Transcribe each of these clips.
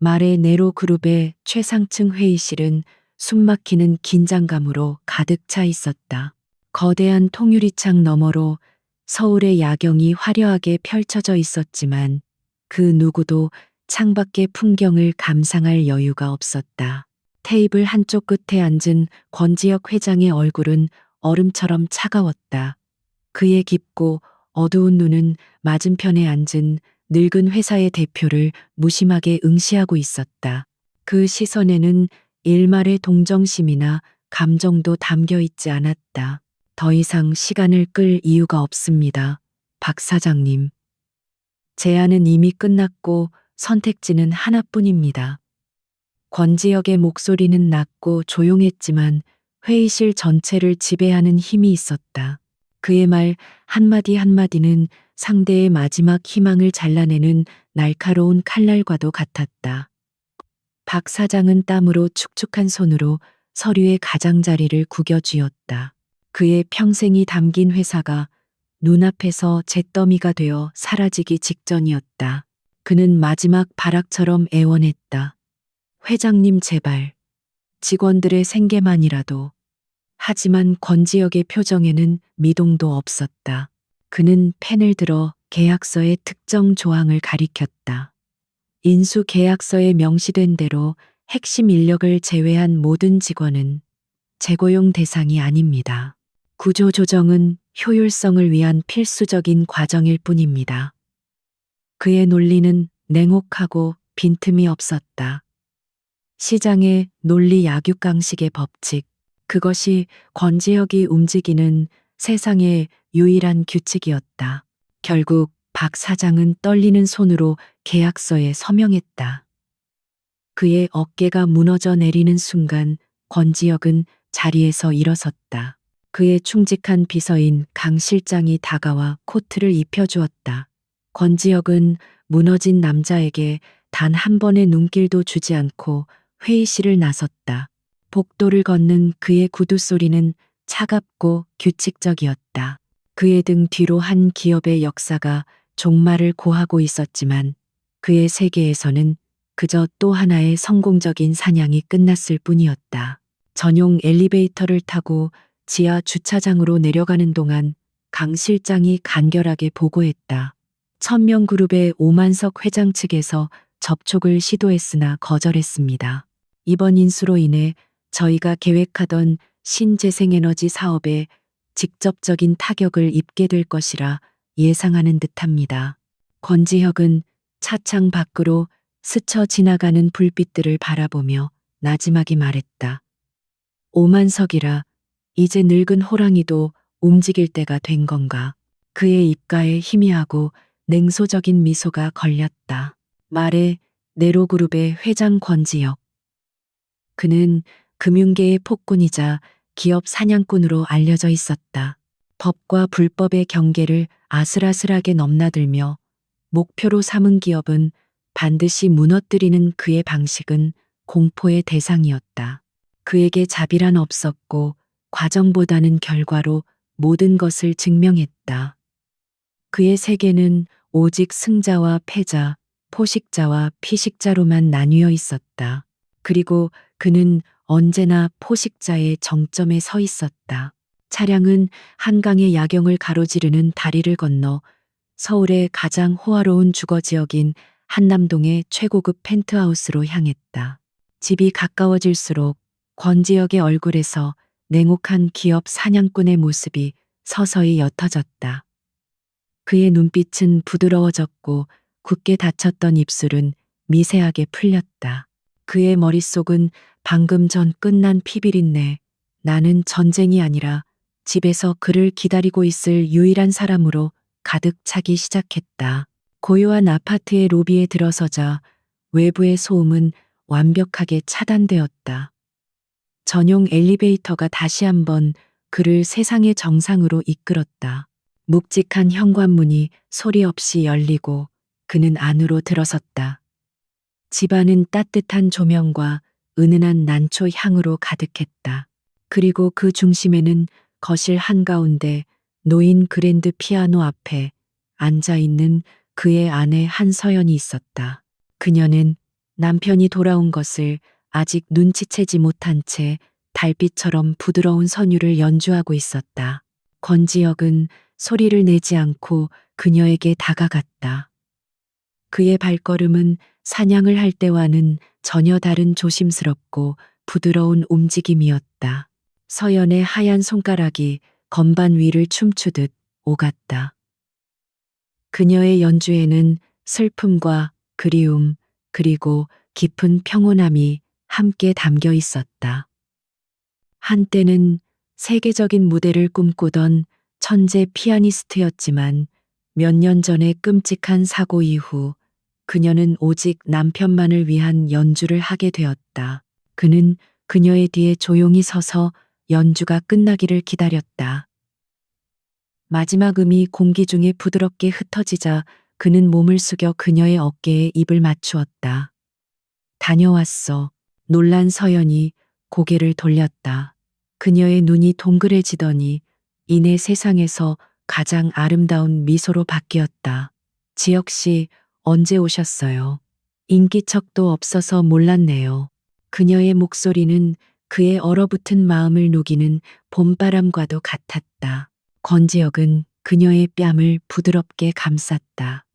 말의 네로 그룹의 최상층 회의실은 숨막히는 긴장감으로 가득 차 있었다. 거대한 통유리창 너머로 서울의 야경이 화려하게 펼쳐져 있었지만 그 누구도 창밖의 풍경을 감상할 여유가 없었다. 테이블 한쪽 끝에 앉은 권지혁 회장의 얼굴은 얼음처럼 차가웠다. 그의 깊고 어두운 눈은 맞은편에 앉은 늙은 회사의 대표를 무심하게 응시하고 있었다. 그 시선에는 일말의 동정심이나 감정도 담겨 있지 않았다. 더 이상 시간을 끌 이유가 없습니다. 박 사장님. 제안은 이미 끝났고 선택지는 하나뿐입니다. 권지혁의 목소리는 낮고 조용했지만 회의실 전체를 지배하는 힘이 있었다. 그의 말 한마디 한마디는 상대의 마지막 희망을 잘라내는 날카로운 칼날과도 같았다. 박 사장은 땀으로 축축한 손으로 서류의 가장자리를 구겨 쥐었다. 그의 평생이 담긴 회사가 눈앞에서 잿더미가 되어 사라지기 직전이었다. 그는 마지막 발악처럼 애원했다. 회장님 제발. 직원들의 생계만이라도. 하지만 권지혁의 표정에는 미동도 없었다. 그는 펜을 들어 계약서의 특정 조항을 가리켰다. 인수 계약서에 명시된 대로 핵심 인력을 제외한 모든 직원은 재고용 대상이 아닙니다. 구조조정은 효율성을 위한 필수적인 과정일 뿐입니다. 그의 논리는 냉혹하고 빈틈이 없었다. 시장의 논리 약육강식의 법칙, 그것이 권지혁이 움직이는 세상의 유일한 규칙이었다. 결국 박 사장은 떨리는 손으로 계약서에 서명했다. 그의 어깨가 무너져 내리는 순간 권지혁은 자리에서 일어섰다. 그의 충직한 비서인 강 실장이 다가와 코트를 입혀주었다. 권지혁은 무너진 남자에게 단 한 번의 눈길도 주지 않고 회의실을 나섰다. 복도를 걷는 그의 구두 소리는 차갑고 규칙적이었다. 그의 등 뒤로 한 기업의 역사가 종말을 고하고 있었지만 그의 세계에서는 그저 또 하나의 성공적인 사냥이 끝났을 뿐이었다. 전용 엘리베이터를 타고 지하 주차장으로 내려가는 동안 강 실장이 간결하게 보고했다. 천명그룹의 오만석 회장 측에서 접촉을 시도했으나 거절했습니다. 이번 인수로 인해 저희가 계획하던 신재생에너지 사업에 직접적인 타격을 입게 될 것이라 예상하는 듯합니다. 권지혁은 차창 밖으로 스쳐 지나가는 불빛들을 바라보며 나지막이 말했다. 오만석이라 이제 늙은 호랑이도 움직일 때가 된 건가. 그의 입가에 희미하고 냉소적인 미소가 걸렸다. 말에 네로그룹의 회장 권지혁. 그는 금융계의 폭군이자 기업 사냥꾼으로 알려져 있었다. 법과 불법의 경계를 아슬아슬하게 넘나들며 목표로 삼은 기업은 반드시 무너뜨리는 그의 방식은 공포의 대상이었다. 그에게 자비란 없었고 과정보다는 결과로 모든 것을 증명했다. 그의 세계는 오직 승자와 패자, 포식자와 피식자로만 나뉘어 있었다. 그리고 그는 언제나 포식자의 정점에 서 있었다. 차량은 한강의 야경을 가로지르는 다리를 건너 서울의 가장 호화로운 주거지역인 한남동의 최고급 펜트하우스로 향했다. 집이 가까워질수록 권지혁의 얼굴에서 냉혹한 기업 사냥꾼의 모습이 서서히 옅어졌다. 그의 눈빛은 부드러워졌고 굳게 닫혔던 입술은 미세하게 풀렸다. 그의 머릿속은 방금 전 끝난 피비린내, 나는 전쟁이 아니라 집에서 그를 기다리고 있을 유일한 사람으로 가득 차기 시작했다. 고요한 아파트의 로비에 들어서자 외부의 소음은 완벽하게 차단되었다. 전용 엘리베이터가 다시 한번 그를 세상의 정상으로 이끌었다. 묵직한 현관문이 소리 없이 열리고 그는 안으로 들어섰다. 집안은 따뜻한 조명과 은은한 난초 향으로 가득했다. 그리고 그 중심에는 거실 한가운데 놓인 그랜드 피아노 앞에 앉아 있는 그의 아내 한서연이 있었다. 그녀는 남편이 돌아온 것을 아직 눈치채지 못한 채 달빛처럼 부드러운 선율을 연주하고 있었다. 권지혁은 소리를 내지 않고 그녀에게 다가갔다. 그의 발걸음은 사냥을 할 때와는 전혀 다른 조심스럽고 부드러운 움직임이었다. 서연의 하얀 손가락이 건반 위를 춤추듯 오갔다. 그녀의 연주에는 슬픔과 그리움, 그리고 깊은 평온함이 함께 담겨 있었다. 한때는 세계적인 무대를 꿈꾸던 천재 피아니스트였지만 몇 년 전의 끔찍한 사고 이후 그녀는 오직 남편만을 위한 연주를 하게 되었다. 그는 그녀의 뒤에 조용히 서서 연주가 끝나기를 기다렸다. 마지막 음이 공기 중에 부드럽게 흩어지자 그는 몸을 숙여 그녀의 어깨에 입을 맞추었다. 다녀왔어. 놀란 서연이 고개를 돌렸다. 그녀의 눈이 동그래지더니 이내 세상에서 가장 아름다운 미소로 바뀌었다. 지혁 씨, 언제 오셨어요? 인기척도 없어서 몰랐네요. 그녀의 목소리는 그의 얼어붙은 마음을 녹이는 봄바람과도 같았다. 권지혁은 그녀의 뺨을 부드럽게 감쌌다.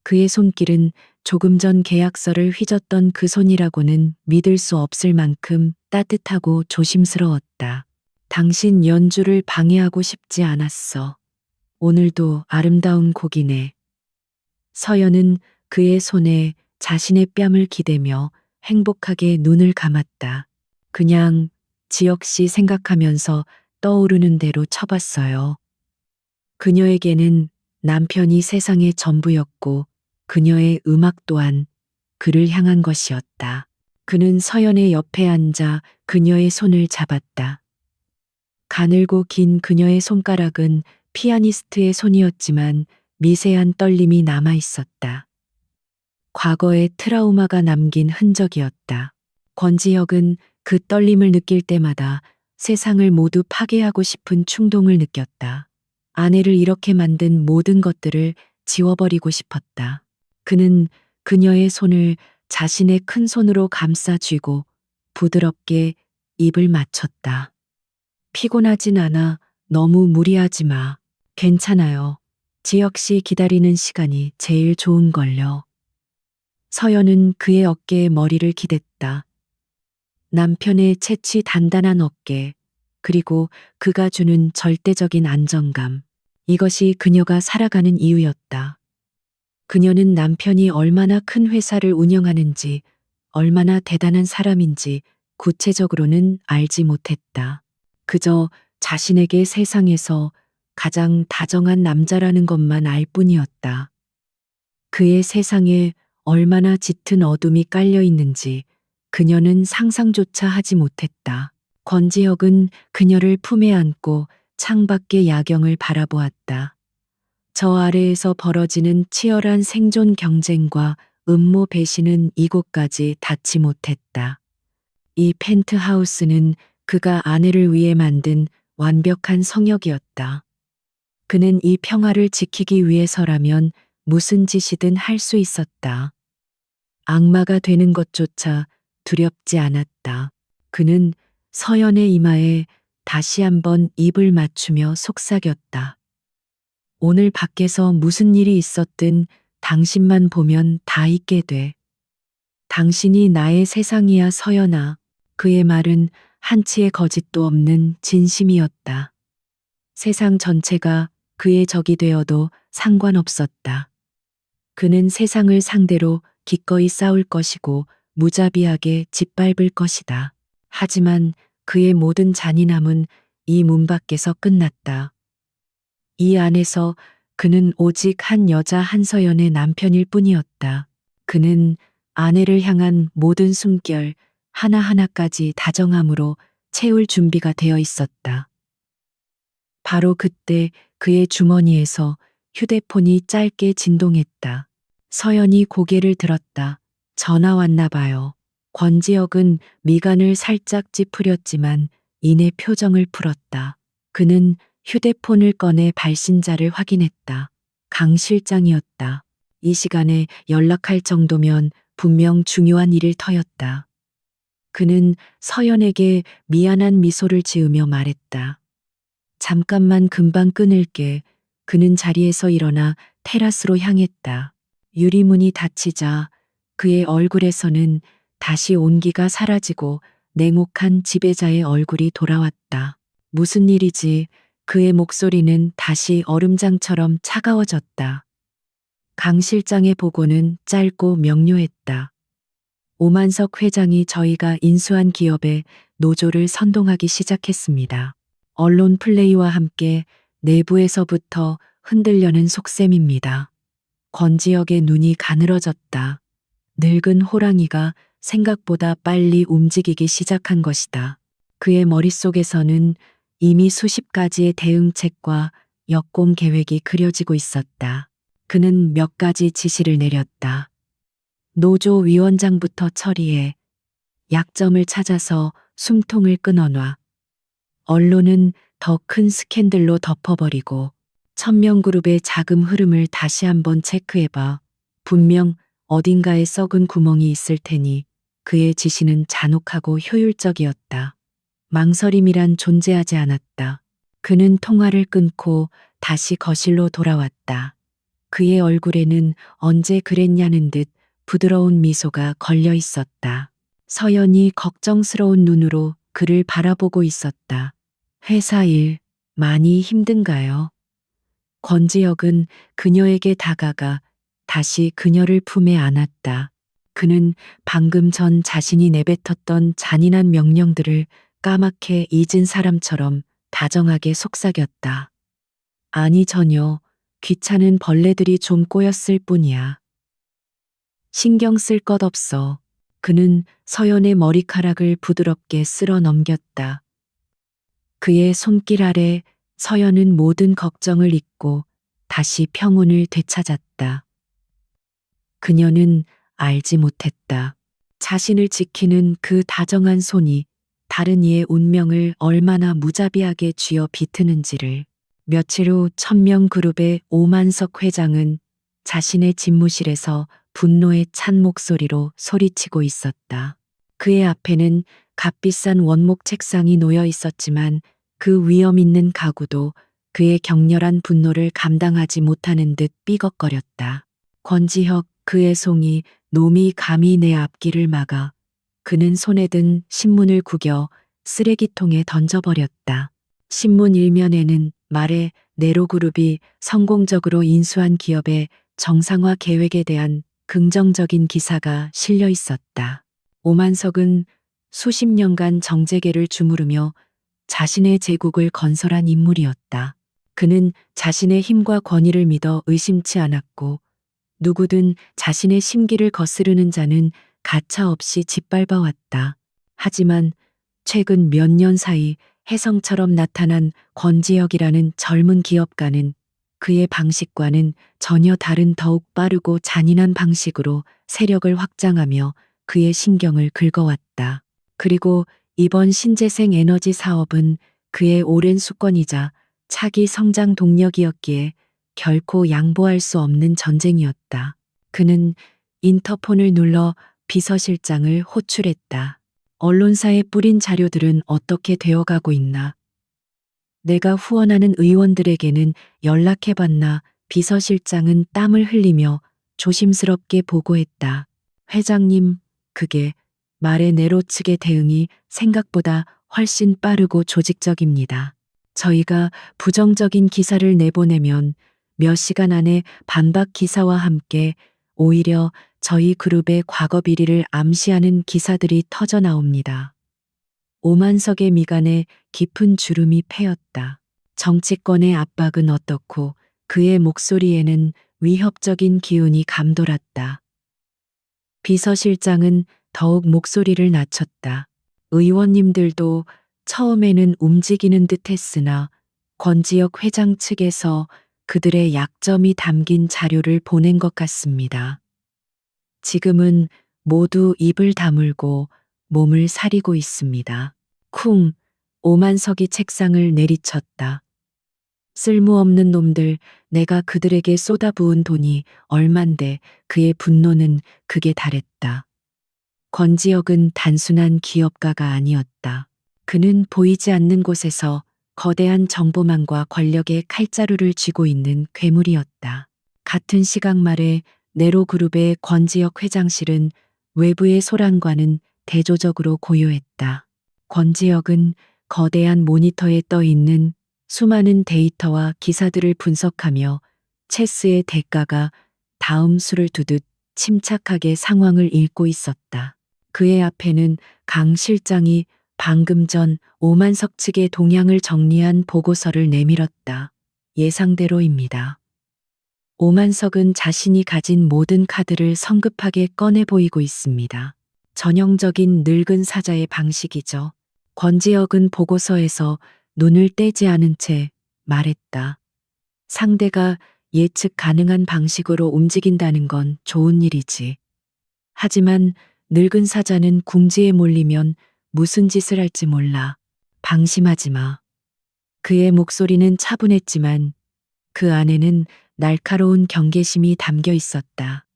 그의 손길은 조금 전 계약서를 휘젓던 그 손이라고는 믿을 수 없을 만큼 따뜻하고 조심스러웠다. 당신 연주를 방해하고 싶지 않았어. 오늘도 아름다운 곡이네. 서연은 그의 손에 자신의 뺨을 기대며 행복하게 눈을 감았다. 그냥 지혁 씨 생각하면서 떠오르는 대로 쳐봤어요. 그녀에게는 남편이 세상의 전부였고 그녀의 음악 또한 그를 향한 것이었다. 그는 서연의 옆에 앉아 그녀의 손을 잡았다. 가늘고 긴 그녀의 손가락은 피아니스트의 손이었지만 미세한 떨림이 남아 있었다. 과거의 트라우마가 남긴 흔적이었다. 권지혁은 그 떨림을 느낄 때마다 세상을 모두 파괴하고 싶은 충동을 느꼈다. 아내를 이렇게 만든 모든 것들을 지워버리고 싶었다. 그는 그녀의 손을 자신의 큰 손으로 감싸 쥐고 부드럽게 입을 맞췄다. 피곤하진 않아. 너무 무리하지 마. 괜찮아요. 지혁 씨 기다리는 시간이 제일 좋은걸요. 서연은 그의 어깨에 머리를 기댔다. 남편의 채취 단단한 어깨, 그리고 그가 주는 절대적인 안정감. 이것이 그녀가 살아가는 이유였다. 그녀는 남편이 얼마나 큰 회사를 운영하는지, 얼마나 대단한 사람인지 구체적으로는 알지 못했다. 그저 자신에게 세상에서 가장 다정한 남자라는 것만 알 뿐이었다. 그의 세상에 얼마나 짙은 어둠이 깔려 있는지 그녀는 상상조차 하지 못했다. 권지혁은 그녀를 품에 안고 창밖의 야경을 바라보았다. 저 아래에서 벌어지는 치열한 생존 경쟁과 음모 배신은 이곳까지 닿지 못했다. 이 펜트하우스는 그가 아내를 위해 만든 완벽한 성역이었다. 그는 이 평화를 지키기 위해서라면 무슨 짓이든 할 수 있었다. 악마가 되는 것조차 두렵지 않았다. 그는 서연의 이마에 다시 한번 입을 맞추며 속삭였다. 오늘 밖에서 무슨 일이 있었든 당신만 보면 다 잊게 돼. 당신이 나의 세상이야, 서연아. 그의 말은 한치의 거짓도 없는 진심이었다. 세상 전체가 그의 적이 되어도 상관없었다. 그는 세상을 상대로 기꺼이 싸울 것이고 무자비하게 짓밟을 것이다. 하지만 그의 모든 잔인함은 이 문 밖에서 끝났다. 이 안에서 그는 오직 한 여자 한서연의 남편일 뿐이었다. 그는 아내를 향한 모든 숨결 하나하나까지 다정함으로 채울 준비가 되어 있었다. 바로 그때 그의 주머니에서 휴대폰이 짧게 진동했다. 서연이 고개를 들었다. 전화 왔나 봐요. 권지혁은 미간을 살짝 찌푸렸지만 이내 표정을 풀었다. 그는 휴대폰을 꺼내 발신자를 확인했다. 강 실장이었다. 이 시간에 연락할 정도면 분명 중요한 일일 터였다. 그는 서연에게 미안한 미소를 지으며 말했다. 잠깐만 금방 끊을게. 그는 자리에서 일어나 테라스로 향했다. 유리문이 닫히자 그의 얼굴에서는 다시 온기가 사라지고 냉혹한 지배자의 얼굴이 돌아왔다. 무슨 일이지? 그의 목소리는 다시 얼음장처럼 차가워졌다. 강 실장의 보고는 짧고 명료했다. 오만석 회장이 저희가 인수한 기업에 노조를 선동하기 시작했습니다. 언론 플레이와 함께 내부에서부터 흔들려는 속셈입니다. 권지혁의 눈이 가늘어졌다. 늙은 호랑이가 생각보다 빨리 움직이기 시작한 것이다. 그의 머릿속에서는 이미 수십 가지의 대응책과 역공 계획이 그려지고 있었다. 그는 몇 가지 지시를 내렸다. 노조 위원장부터 처리해. 약점을 찾아서 숨통을 끊어놔. 언론은 더 큰 스캔들로 덮어버리고 천명그룹의 자금 흐름을 다시 한번 체크해봐. 분명 어딘가에 썩은 구멍이 있을 테니 그의 지시는 잔혹하고 효율적이었다. 망설임이란 존재하지 않았다. 그는 통화를 끊고 다시 거실로 돌아왔다. 그의 얼굴에는 언제 그랬냐는 듯 부드러운 미소가 걸려 있었다. 서연이 걱정스러운 눈으로 그를 바라보고 있었다. 회사 일 많이 힘든가요? 권지혁은 그녀에게 다가가 다시 그녀를 품에 안았다. 그는 방금 전 자신이 내뱉었던 잔인한 명령들을 까맣게 잊은 사람처럼 다정하게 속삭였다. 아니 전혀 귀찮은 벌레들이 좀 꼬였을 뿐이야. 신경 쓸 것 없어. 그는 서연의 머리카락을 부드럽게 쓸어 넘겼다. 그의 손길 아래 서연은 모든 걱정을 잊고 다시 평온을 되찾았다. 그녀는 알지 못했다. 자신을 지키는 그 다정한 손이 다른 이의 운명을 얼마나 무자비하게 쥐어 비트는지를. 며칠 후 천명그룹의 오만석 회장은 자신의 집무실에서 분노에 찬 목소리로 소리치고 있었다. 그의 앞에는 값비싼 원목 책상이 놓여 있었지만 그 위험 있는 가구도 그의 격렬한 분노를 감당하지 못하는 듯 삐걱거렸다. 권지혁, 그의 송이 놈이 감히 내 앞길을 막아. 그는 손에 든 신문을 구겨 쓰레기통에 던져버렸다. 신문 일면에는 말해 네로그룹이 성공적으로 인수한 기업의 정상화 계획에 대한 긍정적인 기사가 실려 있었다. 오만석은 수십 년간 정재계를 주무르며 자신의 제국을 건설한 인물이었다. 그는 자신의 힘과 권위를 믿어 의심치 않았고 누구든 자신의 심기를 거스르는 자는 가차없이 짓밟아왔다. 하지만 최근 몇 년 사이 혜성처럼 나타난 권지혁이라는 젊은 기업가는 그의 방식과는 전혀 다른 더욱 빠르고 잔인한 방식으로 세력을 확장하며 그의 신경을 긁어왔다. 그리고 이번 신재생 에너지 사업은 그의 오랜 수건이자 차기 성장 동력이었기에 결코 양보할 수 없는 전쟁이었다. 그는 인터폰을 눌러 비서실장을 호출했다. 언론사에 뿌린 자료들은 어떻게 되어가고 있나? 내가 후원하는 의원들에게는 연락해봤나? 비서실장은 땀을 흘리며 조심스럽게 보고했다. 회장님, 그게 말의 네로 측의 대응이 생각보다 훨씬 빠르고 조직적입니다. 저희가 부정적인 기사를 내보내면 몇 시간 안에 반박 기사와 함께 오히려 저희 그룹의 과거 비리를 암시하는 기사들이 터져 나옵니다. 오만석의 미간에 깊은 주름이 패였다. 정치권의 압박은 어떻고 그의 목소리에는 위협적인 기운이 감돌았다. 비서실장은 더욱 목소리를 낮췄다. 의원님들도 처음에는 움직이는 듯 했으나 권지혁 회장 측에서 그들의 약점이 담긴 자료를 보낸 것 같습니다. 지금은 모두 입을 다물고 몸을 사리고 있습니다. 쿵, 오만석이 책상을 내리쳤다. 쓸모없는 놈들, 내가 그들에게 쏟아부은 돈이 얼만데 그의 분노는 극에 달했다. 권지혁은 단순한 기업가가 아니었다. 그는 보이지 않는 곳에서 거대한 정보망과 권력의 칼자루를 쥐고 있는 괴물이었다. 같은 시각 말에 네로그룹의 권지혁 회장실은 외부의 소란과는 대조적으로 고요했다. 권지혁은 거대한 모니터에 떠 있는 수많은 데이터와 기사들을 분석하며 체스의 대가가 다음 수를 두듯 침착하게 상황을 읽고 있었다. 그의 앞에는 강 실장이 방금 전 오만석 측의 동향을 정리한 보고서를 내밀었다. 예상대로입니다. 오만석은 자신이 가진 모든 카드를 성급하게 꺼내 보이고 있습니다. 전형적인 늙은 사자의 방식이죠. 권지혁은 보고서에서 눈을 떼지 않은 채 말했다. 상대가 예측 가능한 방식으로 움직인다는 건 좋은 일이지. 하지만 늙은 사자는 궁지에 몰리면 무슨 짓을 할지 몰라. 방심하지 마. 그의 목소리는 차분했지만 그 안에는 날카로운 경계심이 담겨 있었다.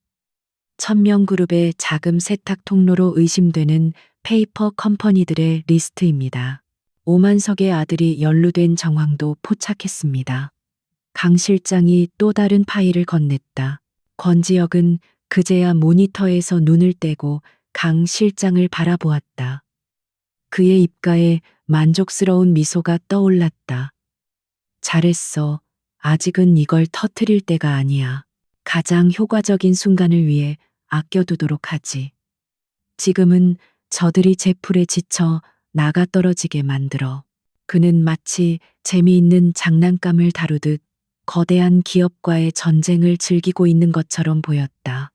천명그룹의 자금 세탁 통로로 의심되는 페이퍼 컴퍼니들의 리스트입니다. 오만석의 아들이 연루된 정황도 포착했습니다. 강 실장이 또 다른 파일을 건넸다. 권지혁은 그제야 모니터에서 눈을 떼고 강 실장을 바라보았다. 그의 입가에 만족스러운 미소가 떠올랐다. 잘했어. 아직은 이걸 터트릴 때가 아니야. 가장 효과적인 순간을 위해 아껴두도록 하지. 지금은 저들이 제풀에 지쳐 나가 떨어지게 만들어. 그는 마치 재미있는 장난감을 다루듯 거대한 기업과의 전쟁을 즐기고 있는 것처럼 보였다.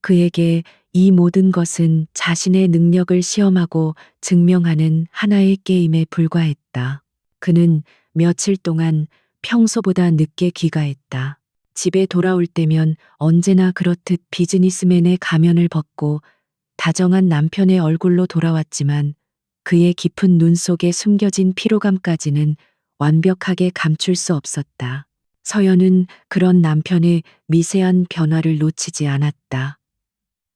그에게 이 모든 것은 자신의 능력을 시험하고 증명하는 하나의 게임에 불과했다. 그는 며칠 동안 평소보다 늦게 귀가했다. 집에 돌아올 때면 언제나 그렇듯 비즈니스맨의 가면을 벗고 다정한 남편의 얼굴로 돌아왔지만 그의 깊은 눈 속에 숨겨진 피로감까지는 완벽하게 감출 수 없었다. 서연은 그런 남편의 미세한 변화를 놓치지 않았다.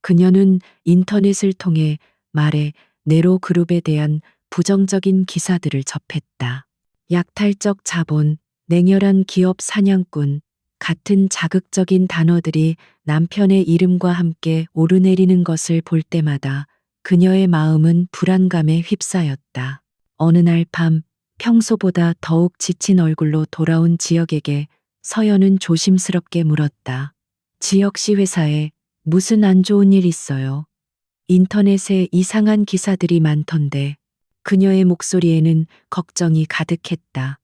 그녀는 인터넷을 통해 말에 네로 그룹에 대한 부정적인 기사들을 접했다. 약탈적 자본, 냉혈한 기업 사냥꾼 같은 자극적인 단어들이 남편의 이름과 함께 오르내리는 것을 볼 때마다 그녀의 마음은 불안감에 휩싸였다. 어느 날 밤 평소보다 더욱 지친 얼굴로 돌아온 지혁에게 서연은 조심스럽게 물었다. 지혁 씨 회사에 무슨 안 좋은 일 있어요? 인터넷에 이상한 기사들이 많던데. 그녀의 목소리에는 걱정이 가득했다.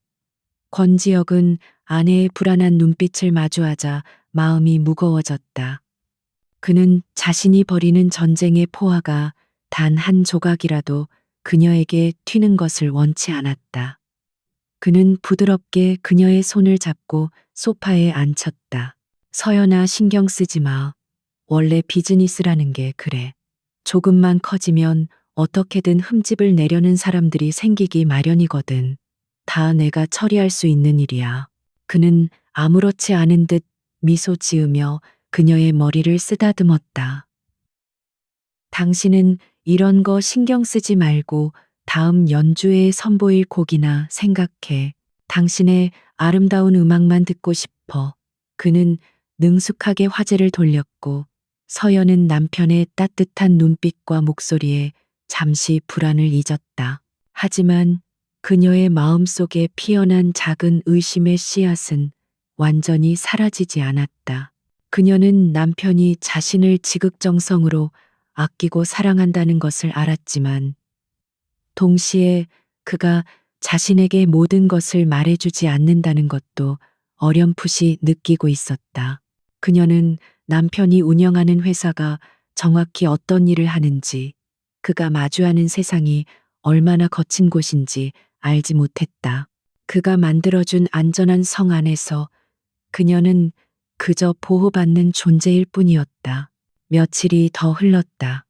권지혁은 아내의 불안한 눈빛을 마주하자 마음이 무거워졌다. 그는 자신이 벌이는 전쟁의 포화가 단 한 조각이라도 그녀에게 튀는 것을 원치 않았다. 그는 부드럽게 그녀의 손을 잡고 소파에 앉혔다. 서연아, 신경 쓰지 마. 원래 비즈니스라는 게 그래. 조금만 커지면 어떻게든 흠집을 내려는 사람들이 생기기 마련이거든. 다 내가 처리할 수 있는 일이야. 그는 아무렇지 않은 듯 미소 지으며 그녀의 머리를 쓰다듬었다. 당신은 이런 거 신경 쓰지 말고 다음 연주회에 선보일 곡이나 생각해. 당신의 아름다운 음악만 듣고 싶어. 그는 능숙하게 화제를 돌렸고 서연은 남편의 따뜻한 눈빛과 목소리에 잠시 불안을 잊었다. 하지만 그녀의 마음속에 피어난 작은 의심의 씨앗은 완전히 사라지지 않았다. 그녀는 남편이 자신을 지극정성으로 아끼고 사랑한다는 것을 알았지만 동시에 그가 자신에게 모든 것을 말해주지 않는다는 것도 어렴풋이 느끼고 있었다. 그녀는 남편이 운영하는 회사가 정확히 어떤 일을 하는지, 그가 마주하는 세상이 얼마나 거친 곳인지 알지 못했다. 그가 만들어준 안전한 성 안에서 그녀는 그저 보호받는 존재일 뿐이었다. 며칠이 더 흘렀다.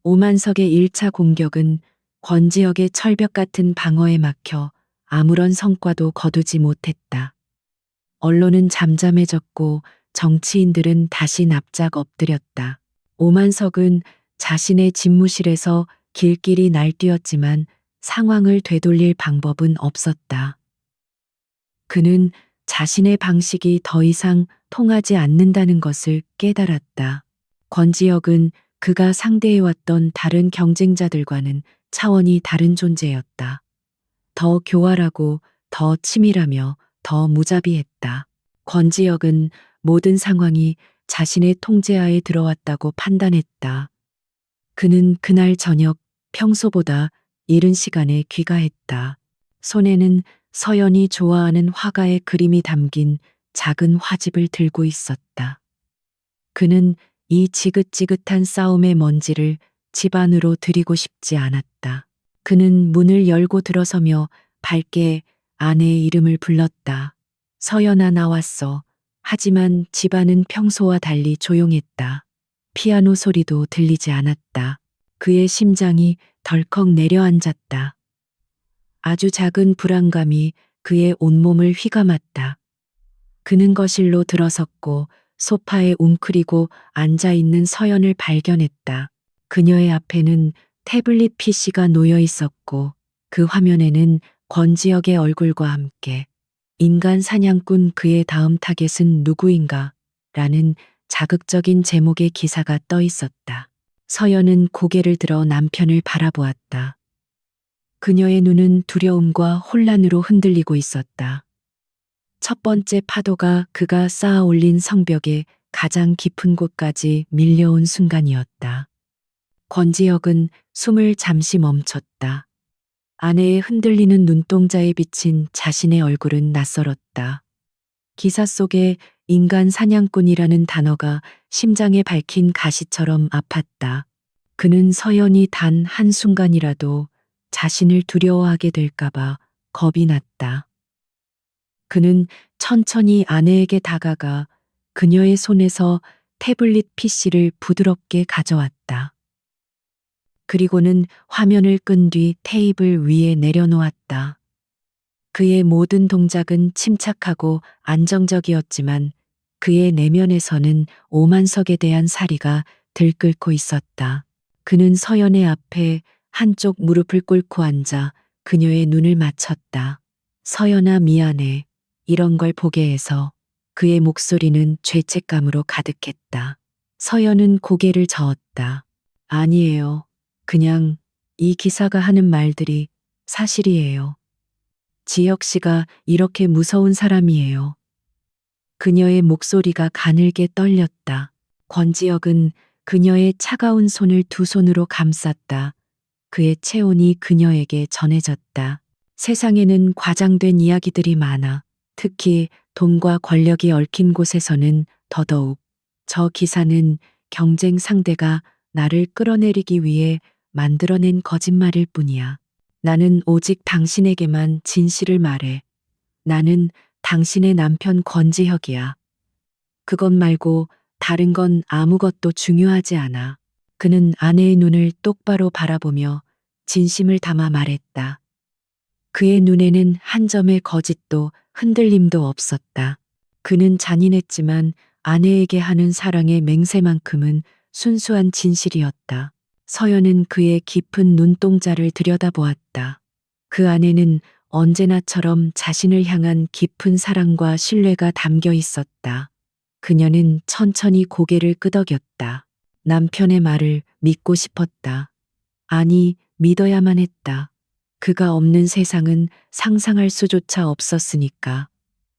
오만석의 1차 공격은 권지혁의 철벽 같은 방어에 막혀 아무런 성과도 거두지 못했다. 언론은 잠잠해졌고 정치인들은 다시 납작 엎드렸다. 오만석은 자신의 집무실에서 길길이 날뛰었지만 상황을 되돌릴 방법은 없었다. 그는 자신의 방식이 더 이상 통하지 않는다는 것을 깨달았다. 권지혁은 그가 상대해왔던 다른 경쟁자들과는 차원이 다른 존재였다. 더 교활하고 더 치밀하며 더 무자비했다. 권지혁은 모든 상황이 자신의 통제하에 들어왔다고 판단했다. 그는 그날 저녁 평소보다 이른 시간에 귀가했다. 손에는 서연이 좋아하는 화가의 그림이 담긴 작은 화집을 들고 있었다. 그는 이 지긋지긋한 싸움의 먼지를 집 안으로 들이고 싶지 않았다. 그는 문을 열고 들어서며 밝게 아내의 이름을 불렀다. 서연아, 나왔어. 하지만 집안은 평소와 달리 조용했다. 피아노 소리도 들리지 않았다. 그의 심장이 덜컥 내려앉았다. 아주 작은 불안감이 그의 온몸을 휘감았다. 그는 거실로 들어섰고 소파에 웅크리고 앉아있는 서연을 발견했다. 그녀의 앞에는 태블릿 PC가 놓여 있었고 그 화면에는 권지혁의 얼굴과 함께 인간 사냥꾼 그의 다음 타겟은 누구인가? 라는 자극적인 제목의 기사가 떠 있었다. 서연은 고개를 들어 남편을 바라보았다. 그녀의 눈은 두려움과 혼란으로 흔들리고 있었다. 첫 번째 파도가 그가 쌓아 올린 성벽의 가장 깊은 곳까지 밀려온 순간이었다. 권지혁은 숨을 잠시 멈췄다. 아내의 흔들리는 눈동자에 비친 자신의 얼굴은 낯설었다. 기사 속에 인간 사냥꾼이라는 단어가 심장에 박힌 가시처럼 아팠다. 그는 서연이 단 한순간이라도 자신을 두려워하게 될까봐 겁이 났다. 그는 천천히 아내에게 다가가 그녀의 손에서 태블릿 PC를 부드럽게 가져왔다. 그리고는 화면을 끈 뒤 테이블 위에 내려놓았다. 그의 모든 동작은 침착하고 안정적이었지만 그의 내면에서는 오만석에 대한 사리가 들끓고 있었다. 그는 서연의 앞에 한쪽 무릎을 꿇고 앉아 그녀의 눈을 맞췄다. 서연아, 미안해. 이런 걸 보게 해서. 그의 목소리는 죄책감으로 가득했다. 서연은 고개를 저었다. 아니에요. 그냥 이 기사가 하는 말들이 사실이에요. 지혁 씨가 이렇게 무서운 사람이에요. 그녀의 목소리가 가늘게 떨렸다. 권지혁은 그녀의 차가운 손을 두 손으로 감쌌다. 그의 체온이 그녀에게 전해졌다. 세상에는 과장된 이야기들이 많아. 특히 돈과 권력이 얽힌 곳에서는 더더욱. 저 기사는 경쟁 상대가 나를 끌어내리기 위해 만들어낸 거짓말일 뿐이야. 나는 오직 당신에게만 진실을 말해. 나는 당신의 남편 권지혁이야. 그것 말고 다른 건 아무것도 중요하지 않아. 그는 아내의 눈을 똑바로 바라보며 진심을 담아 말했다. 그의 눈에는 한 점의 거짓도 흔들림도 없었다. 그는 잔인했지만 아내에게 하는 사랑의 맹세만큼은 순수한 진실이었다. 서연은 그의 깊은 눈동자를 들여다보았다. 그 안에는 언제나처럼 자신을 향한 깊은 사랑과 신뢰가 담겨 있었다. 그녀는 천천히 고개를 끄덕였다. 남편의 말을 믿고 싶었다. 아니, 믿어야만 했다. 그가 없는 세상은 상상할 수조차 없었으니까.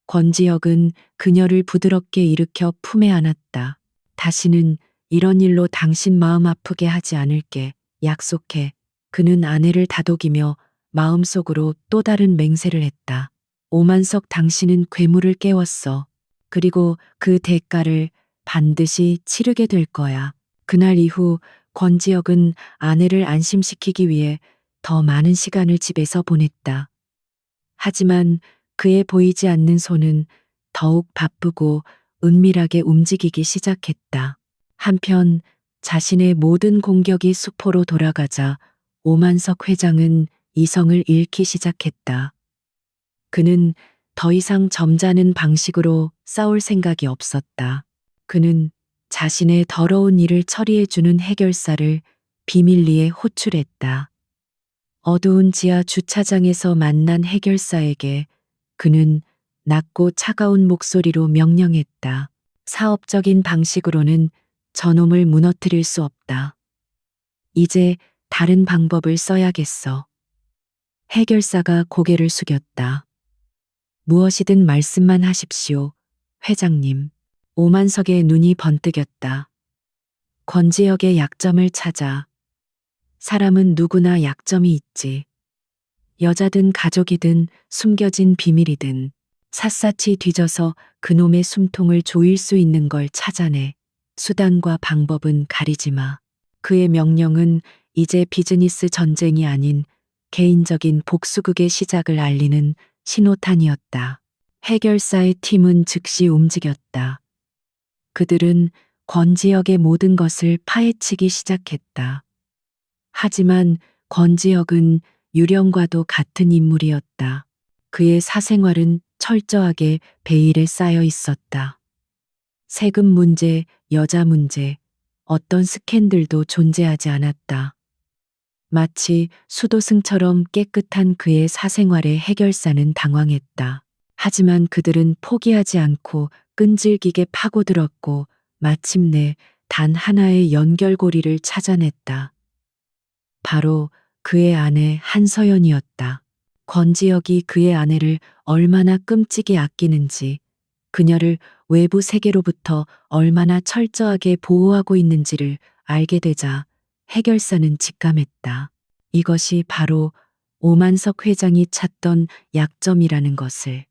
권지혁은 그녀를 부드럽게 일으켜 품에 안았다. 다시는 이런 일로 당신 마음 아프게 하지 않을게. 약속해. 그는 아내를 다독이며 마음속으로 또 다른 맹세를 했다. 오만석, 당신은 괴물을 깨웠어. 그리고 그 대가를 반드시 치르게 될 거야. 그날 이후 권지혁은 아내를 안심시키기 위해 더 많은 시간을 집에서 보냈다. 하지만 그의 보이지 않는 손은 더욱 바쁘고 은밀하게 움직이기 시작했다. 한편 자신의 모든 공격이 수포로 돌아가자 오만석 회장은 이성을 잃기 시작했다. 그는 더 이상 점잖은 방식으로 싸울 생각이 없었다. 그는 자신의 더러운 일을 처리해주는 해결사를 비밀리에 호출했다. 어두운 지하 주차장에서 만난 해결사에게 그는 낮고 차가운 목소리로 명령했다. 사업적인 방식으로는 저놈을 무너뜨릴 수 없다. 이제 다른 방법을 써야겠어. 해결사가 고개를 숙였다. 무엇이든 말씀만 하십시오, 회장님. 오만석의 눈이 번뜩였다. 권지혁의 약점을 찾아. 사람은 누구나 약점이 있지. 여자든 가족이든 숨겨진 비밀이든 샅샅이 뒤져서 그놈의 숨통을 조일 수 있는 걸 찾아내. 수단과 방법은 가리지 마. 그의 명령은 이제 비즈니스 전쟁이 아닌 개인적인 복수극의 시작을 알리는 신호탄이었다. 해결사의 팀은 즉시 움직였다. 그들은 권지혁의 모든 것을 파헤치기 시작했다. 하지만 권지혁은 유령과도 같은 인물이었다. 그의 사생활은 철저하게 베일에 쌓여 있었다. 세금 문제, 여자 문제, 어떤 스캔들도 존재하지 않았다. 마치 수도승처럼 깨끗한 그의 사생활의 해결사는 당황했다. 하지만 그들은 포기하지 않고 끈질기게 파고들었고 마침내 단 하나의 연결고리를 찾아냈다. 바로 그의 아내 한서연이었다. 권지혁이 그의 아내를 얼마나 끔찍이 아끼는지, 그녀를 외부 세계로부터 얼마나 철저하게 보호하고 있는지를 알게 되자 해결사는 직감했다. 이것이 바로 오만석 회장이 찾던 약점이라는 것을.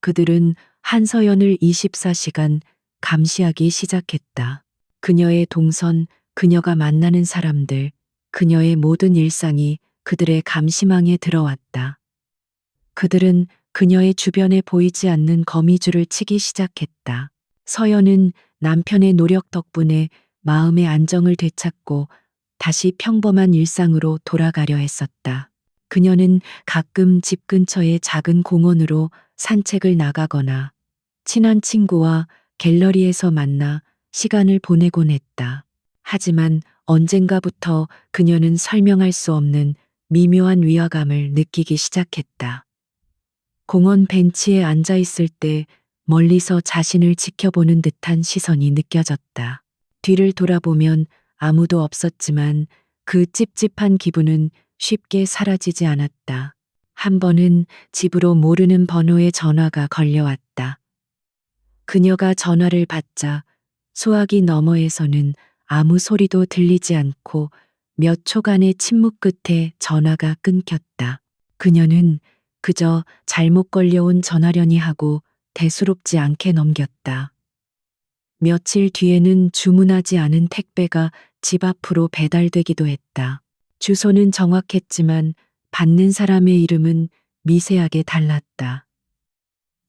그들은 한서연을 24시간 감시하기 시작했다. 그녀의 동선, 그녀가 만나는 사람들, 그녀의 모든 일상이 그들의 감시망에 들어왔다. 그들은 그녀의 주변에 보이지 않는 거미줄을 치기 시작했다. 서연은 남편의 노력 덕분에 마음의 안정을 되찾고 다시 평범한 일상으로 돌아가려 했었다. 그녀는 가끔 집 근처의 작은 공원으로 산책을 나가거나 친한 친구와 갤러리에서 만나 시간을 보내곤 했다. 하지만 언젠가부터 그녀는 설명할 수 없는 미묘한 위화감을 느끼기 시작했다. 공원 벤치에 앉아 있을 때 멀리서 자신을 지켜보는 듯한 시선이 느껴졌다. 뒤를 돌아보면 아무도 없었지만 그 찝찝한 기분은 쉽게 사라지지 않았다. 한 번은 집으로 모르는 번호의 전화가 걸려왔다. 그녀가 전화를 받자 소화기 너머에서는 아무 소리도 들리지 않고 몇 초간의 침묵 끝에 전화가 끊겼다. 그녀는 그저 잘못 걸려온 전화려니 하고 대수롭지 않게 넘겼다. 며칠 뒤에는 주문하지 않은 택배가 집 앞으로 배달되기도 했다. 주소는 정확했지만 받는 사람의 이름은 미세하게 달랐다.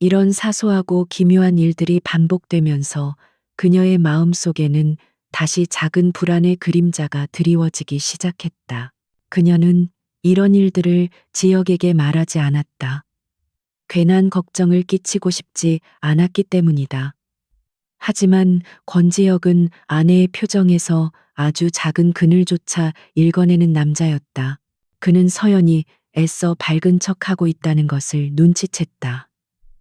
이런 사소하고 기묘한 일들이 반복되면서 그녀의 마음 속에는 다시 작은 불안의 그림자가 드리워지기 시작했다. 그녀는 이런 일들을 지혁에게 말하지 않았다. 괜한 걱정을 끼치고 싶지 않았기 때문이다. 하지만 권지혁은 아내의 표정에서 아주 작은 그늘조차 읽어내는 남자였다. 그는 서연이 애써 밝은 척하고 있다는 것을 눈치챘다.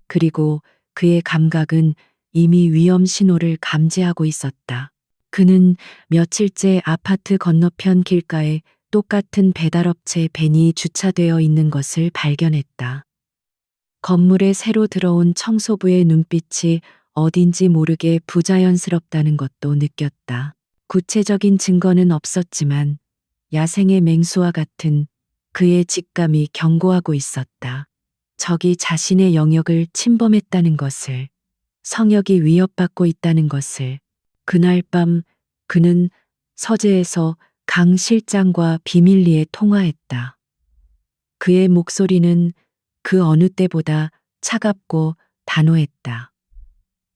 그리고 그의 감각은 이미 위험 신호를 감지하고 있었다. 그는 며칠째 아파트 건너편 길가에 똑같은 배달업체 밴이 주차되어 있는 것을 발견했다. 건물에 새로 들어온 청소부의 눈빛이 어딘지 모르게 부자연스럽다는 것도 느꼈다. 구체적인 증거는 없었지만 야생의 맹수와 같은 그의 직감이 경고하고 있었다. 적이 자신의 영역을 침범했다는 것을, 성역이 위협받고 있다는 것을. 그날 밤 그는 서재에서 강 실장과 비밀리에 통화했다. 그의 목소리는 그 어느 때보다 차갑고 단호했다.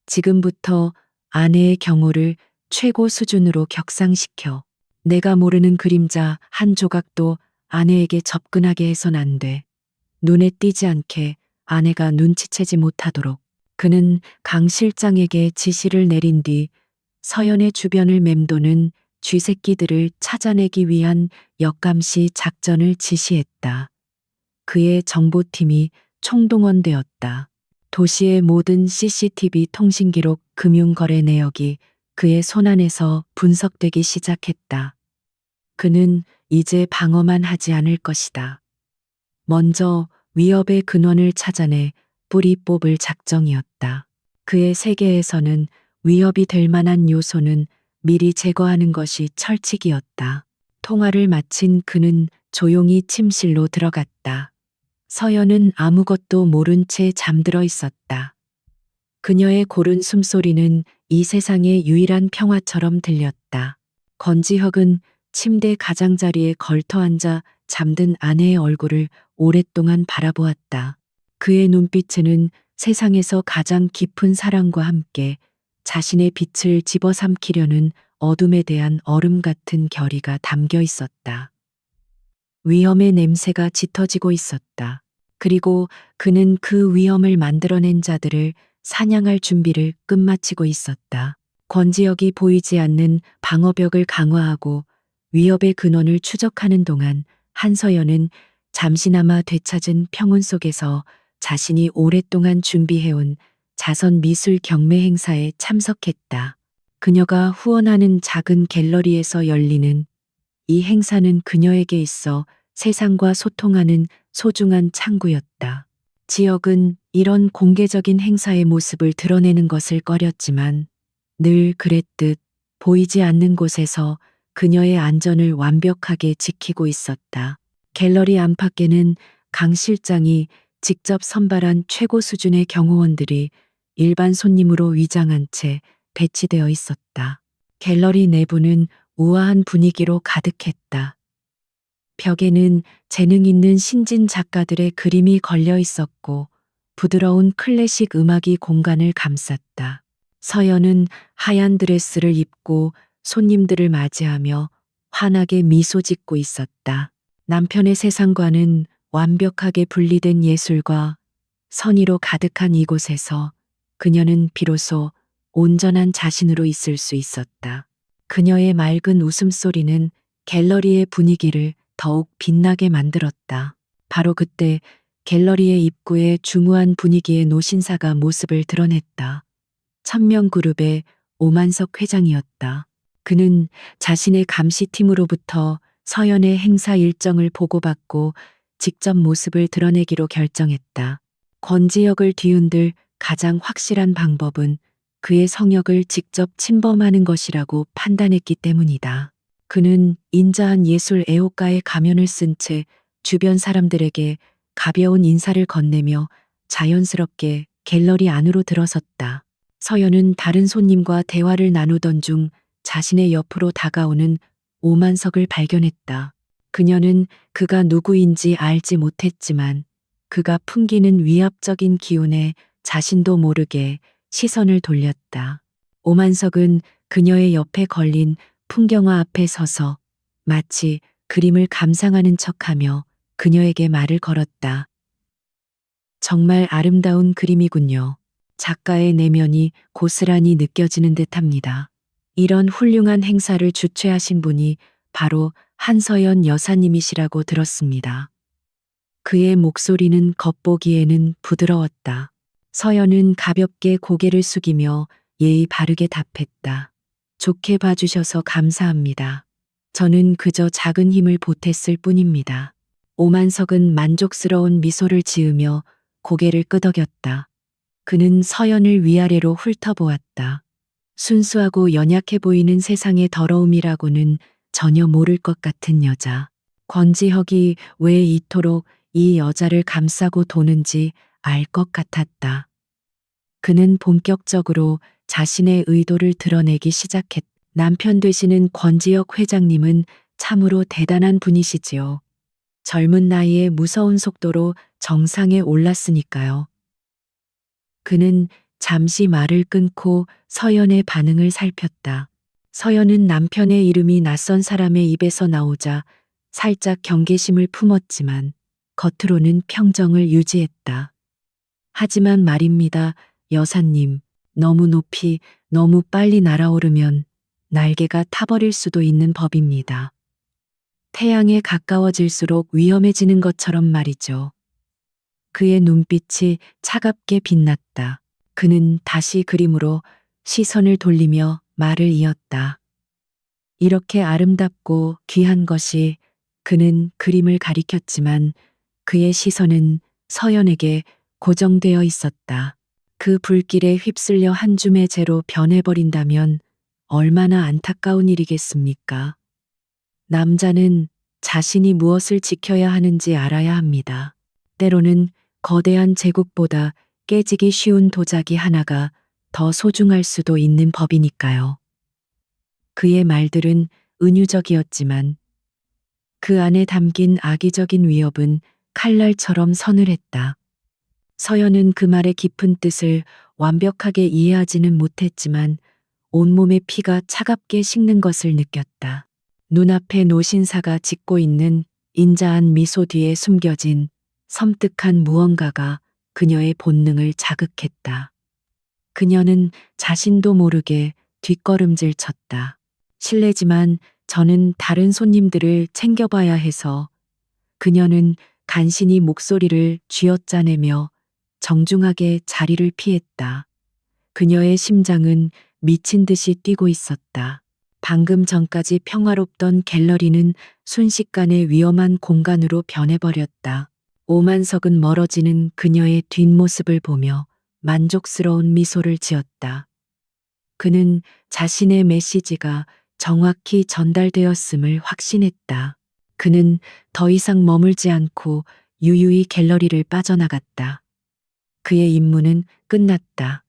지금부터 아내의 경호를 최고 수준으로 격상시켜. 내가 모르는 그림자 한 조각도 아내에게 접근하게 해선 안 돼. 눈에 띄지 않게 아내가 눈치채지 못하도록. 그는 강 실장에게 지시를 내린 뒤 서연의 주변을 맴도는 쥐새끼들을 찾아내기 위한 역감시 작전을 지시했다. 그의 정보팀이 총동원되었다. 도시의 모든 CCTV 통신기록 금융거래 내역이 그의 손안에서 분석되기 시작했다. 그는 이제 방어만 하지 않을 것이다. 먼저 위협의 근원을 찾아내 뿌리 뽑을 작정이었다. 그의 세계에서는 위협이 될 만한 요소는 미리 제거하는 것이 철칙이었다. 통화를 마친 그는 조용히 침실로 들어갔다. 서연은 아무것도 모른 채 잠들어 있었다. 그녀의 고른 숨소리는 이 세상의 유일한 평화처럼 들렸다. 건지혁은 침대 가장자리에 걸터 앉아 잠든 아내의 얼굴을 오랫동안 바라보았다. 그의 눈빛에는 세상에서 가장 깊은 사랑과 함께 자신의 빛을 집어삼키려는 어둠에 대한 얼음 같은 결의가 담겨 있었다. 위험의 냄새가 짙어지고 있었다. 그리고 그는 그 위험을 만들어낸 자들을 사냥할 준비를 끝마치고 있었다. 권지혁이 보이지 않는 방어벽을 강화하고 위협의 근원을 추적하는 동안 한서연은 잠시나마 되찾은 평온 속에서 자신이 오랫동안 준비해온 자선 미술 경매 행사에 참석했다. 그녀가 후원하는 작은 갤러리에서 열리는 이 행사는 그녀에게 있어 세상과 소통하는 소중한 창구였다. 지역은 이런 공개적인 행사의 모습을 드러내는 것을 꺼렸지만 늘 그랬듯 보이지 않는 곳에서 그녀의 안전을 완벽하게 지키고 있었다. 갤러리 안팎에는 강 실장이 직접 선발한 최고 수준의 경호원들이 일반 손님으로 위장한 채 배치되어 있었다. 갤러리 내부는 우아한 분위기로 가득했다. 벽에는 재능 있는 신진 작가들의 그림이 걸려 있었고 부드러운 클래식 음악이 공간을 감쌌다. 서연은 하얀 드레스를 입고 손님들을 맞이하며 환하게 미소 짓고 있었다. 남편의 세상과는 완벽하게 분리된 예술과 선의로 가득한 이곳에서 그녀는 비로소 온전한 자신으로 있을 수 있었다. 그녀의 맑은 웃음소리는 갤러리의 분위기를 더욱 빛나게 만들었다. 바로 그때 갤러리의 입구에 중후한 분위기의 노신사가 모습을 드러냈다. 천명그룹의 오만석 회장이었다. 그는 자신의 감시팀으로부터 서연의 행사 일정을 보고받고 직접 모습을 드러내기로 결정했다. 권지혁을 뒤흔들 가장 확실한 방법은 그의 성역을 직접 침범하는 것이라고 판단했기 때문이다. 그는 인자한 예술 애호가의 가면을 쓴 채 주변 사람들에게 가벼운 인사를 건네며 자연스럽게 갤러리 안으로 들어섰다. 서연은 다른 손님과 대화를 나누던 중 자신의 옆으로 다가오는 오만석을 발견했다. 그녀는 그가 누구인지 알지 못했지만 그가 풍기는 위압적인 기운에 자신도 모르게 시선을 돌렸다. 오만석은 그녀의 옆에 걸린 풍경화 앞에 서서 마치 그림을 감상하는 척하며 그녀에게 말을 걸었다. 정말 아름다운 그림이군요. 작가의 내면이 고스란히 느껴지는 듯합니다. 이런 훌륭한 행사를 주최하신 분이 바로 한서연 여사님이시라고 들었습니다. 그의 목소리는 겉보기에는 부드러웠다. 서연은 가볍게 고개를 숙이며 예의 바르게 답했다. 좋게 봐주셔서 감사합니다. 저는 그저 작은 힘을 보탰을 뿐입니다. 오만석은 만족스러운 미소를 지으며 고개를 끄덕였다. 그는 서연을 위아래로 훑어보았다. 순수하고 연약해 보이는 세상의 더러움이라고는 전혀 모를 것 같은 여자. 권지혁이 왜 이토록 이 여자를 감싸고 도는지 알 것 같았다. 그는 본격적으로 자신의 의도를 드러내기 시작했다. 남편 되시는 권지혁 회장님은 참으로 대단한 분이시지요. 젊은 나이에 무서운 속도로 정상에 올랐으니까요. 그는 잠시 말을 끊고 서연의 반응을 살폈다. 서연은 남편의 이름이 낯선 사람의 입에서 나오자 살짝 경계심을 품었지만 겉으로는 평정을 유지했다. 하지만 말입니다, 여사님. 너무 높이, 너무 빨리 날아오르면 날개가 타버릴 수도 있는 법입니다. 태양에 가까워질수록 위험해지는 것처럼 말이죠. 그의 눈빛이 차갑게 빛났다. 그는 다시 그림으로 시선을 돌리며 말을 이었다. 이렇게 아름답고 귀한 것이, 그는 그림을 가리켰지만 그의 시선은 서연에게 고정되어 있었다. 그 불길에 휩쓸려 한 줌의 재로 변해버린다면 얼마나 안타까운 일이겠습니까? 남자는 자신이 무엇을 지켜야 하는지 알아야 합니다. 때로는 거대한 제국보다 깨지기 쉬운 도자기 하나가 더 소중할 수도 있는 법이니까요. 그의 말들은 은유적이었지만 그 안에 담긴 악의적인 위협은 칼날처럼 서늘했다. 서연은 그 말의 깊은 뜻을 완벽하게 이해하지는 못했지만 온몸의 피가 차갑게 식는 것을 느꼈다. 눈앞에 노신사가 짓고 있는 인자한 미소 뒤에 숨겨진 섬뜩한 무언가가 그녀의 본능을 자극했다. 그녀는 자신도 모르게 뒷걸음질 쳤다. 실례지만 저는 다른 손님들을 챙겨봐야 해서. 그녀는 간신히 목소리를 쥐어짜내며 정중하게 자리를 피했다. 그녀의 심장은 미친 듯이 뛰고 있었다. 방금 전까지 평화롭던 갤러리는 순식간에 위험한 공간으로 변해버렸다. 오만석은 멀어지는 그녀의 뒷모습을 보며 만족스러운 미소를 지었다. 그는 자신의 메시지가 정확히 전달되었음을 확신했다. 그는 더 이상 머물지 않고 유유히 갤러리를 빠져나갔다. 그의 임무는 끝났다.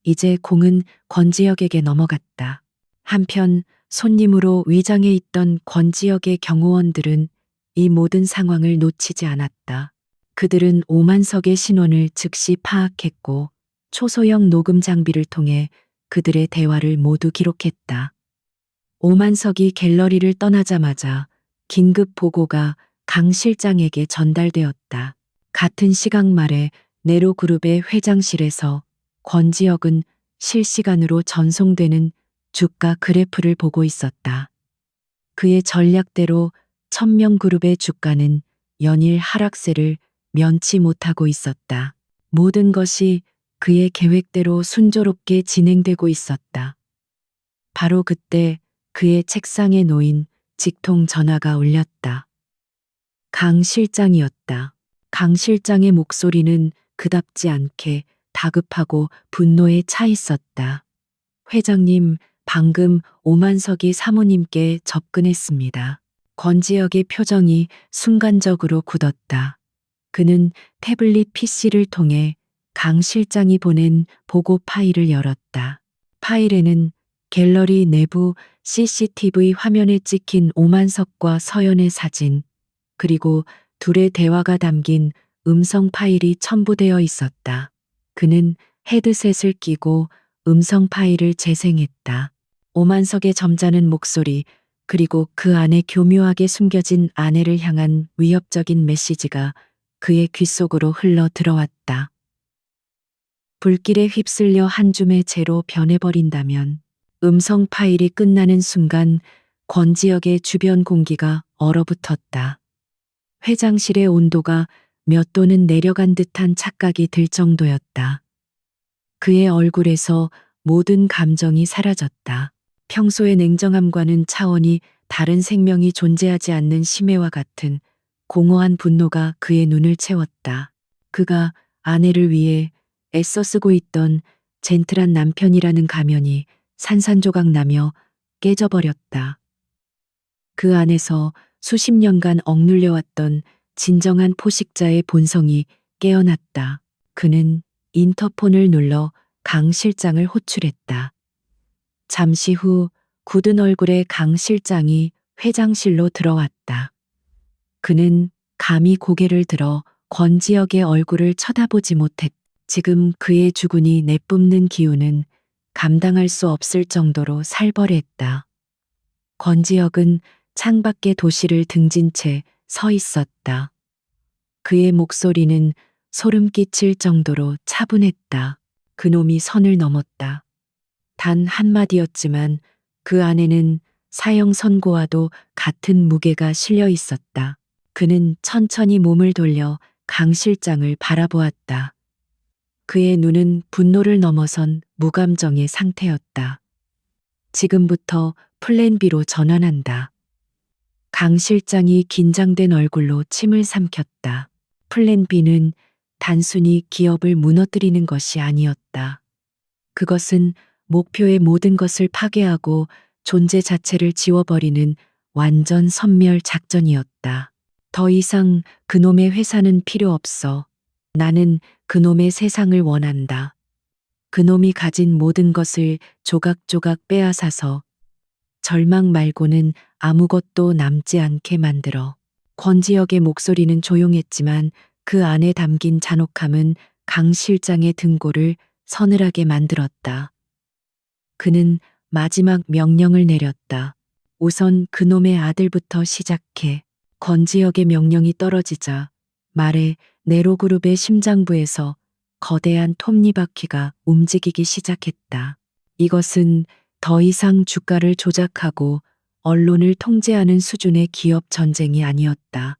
이제 공은 권지혁에게 넘어갔다. 한편 손님으로 위장해 있던 권지혁의 경호원들은 이 모든 상황을 놓치지 않았다. 그들은 오만석의 신원을 즉시 파악했고 초소형 녹음 장비를 통해 그들의 대화를 모두 기록했다. 오만석이 갤러리를 떠나자마자 긴급 보고가 강 실장에게 전달되었다. 같은 시각 말에 네로그룹의 회장실에서 권지혁은 실시간으로 전송되는 주가 그래프를 보고 있었다. 그의 전략대로 천명그룹의 주가는 연일 하락세를 면치 못하고 있었다. 모든 것이 그의 계획대로 순조롭게 진행되고 있었다. 바로 그때 그의 책상에 놓인 직통 전화가 울렸다. 강 실장이었다. 강 실장의 목소리는 그답지 않게 다급하고 분노에 차 있었다. 회장님, 방금 오만석이 사모님께 접근했습니다. 권지혁의 표정이 순간적으로 굳었다. 그는 태블릿 PC를 통해 강 실장이 보낸 보고 파일을 열었다. 파일에는 갤러리 내부 CCTV 화면에 찍힌 오만석과 서연의 사진, 그리고 둘의 대화가 담긴 음성 파일이 첨부되어 있었다. 그는 헤드셋을 끼고 음성 파일을 재생했다. 오만석의 점잖은 목소리, 그리고 그 안에 교묘하게 숨겨진 아내를 향한 위협적인 메시지가 그의 귓속으로 흘러 들어왔다. 불길에 휩쓸려 한 줌의 재로 변해버린다면. 음성 파일이 끝나는 순간 권지혁의 주변 공기가 얼어붙었다. 회장실의 온도가 몇 도는 내려간 듯한 착각이 들 정도였다. 그의 얼굴에서 모든 감정이 사라졌다. 평소의 냉정함과는 차원이 다른 생명이 존재하지 않는 심해와 같은 공허한 분노가 그의 눈을 채웠다. 그가 아내를 위해 애써 쓰고 있던 젠틀한 남편이라는 가면이 산산조각 나며 깨져버렸다. 그 안에서 수십 년간 억눌려왔던 진정한 포식자의 본성이 깨어났다. 그는 인터폰을 눌러 강 실장을 호출했다. 잠시 후 굳은 얼굴의 강 실장이 회장실로 들어왔다. 그는 감히 고개를 들어 권지혁의 얼굴을 쳐다보지 못했다. 지금 그의 주군이 내뿜는 기운은 감당할 수 없을 정도로 살벌했다. 권지혁은 창밖의 도시를 등진 채 서 있었다. 그의 목소리는 소름 끼칠 정도로 차분했다. 그놈이 선을 넘었다. 단 한마디였지만 그 안에는 사형 선고와도 같은 무게가 실려 있었다. 그는 천천히 몸을 돌려 강 실장을 바라보았다. 그의 눈은 분노를 넘어선 무감정의 상태였다. 지금부터 플랜 B로 전환한다. 강 실장이 긴장된 얼굴로 침을 삼켰다. 플랜 B는 단순히 기업을 무너뜨리는 것이 아니었다. 그것은 목표의 모든 것을 파괴하고 존재 자체를 지워버리는 완전 섬멸 작전이었다. 더 이상 그놈의 회사는 필요 없어. 나는 그놈의 세상을 원한다. 그놈이 가진 모든 것을 조각조각 빼앗아서 절망 말고는 아무것도 남지 않게 만들어. 권지혁의 목소리는 조용했지만 그 안에 담긴 잔혹함은 강 실장의 등골을 서늘하게 만들었다. 그는 마지막 명령을 내렸다. 우선 그놈의 아들부터 시작해. 권지혁의 명령이 떨어지자 말에 네로그룹의 심장부에서 거대한 톱니바퀴가 움직이기 시작했다. 이것은 더 이상 주가를 조작하고 언론을 통제하는 수준의 기업 전쟁이 아니었다.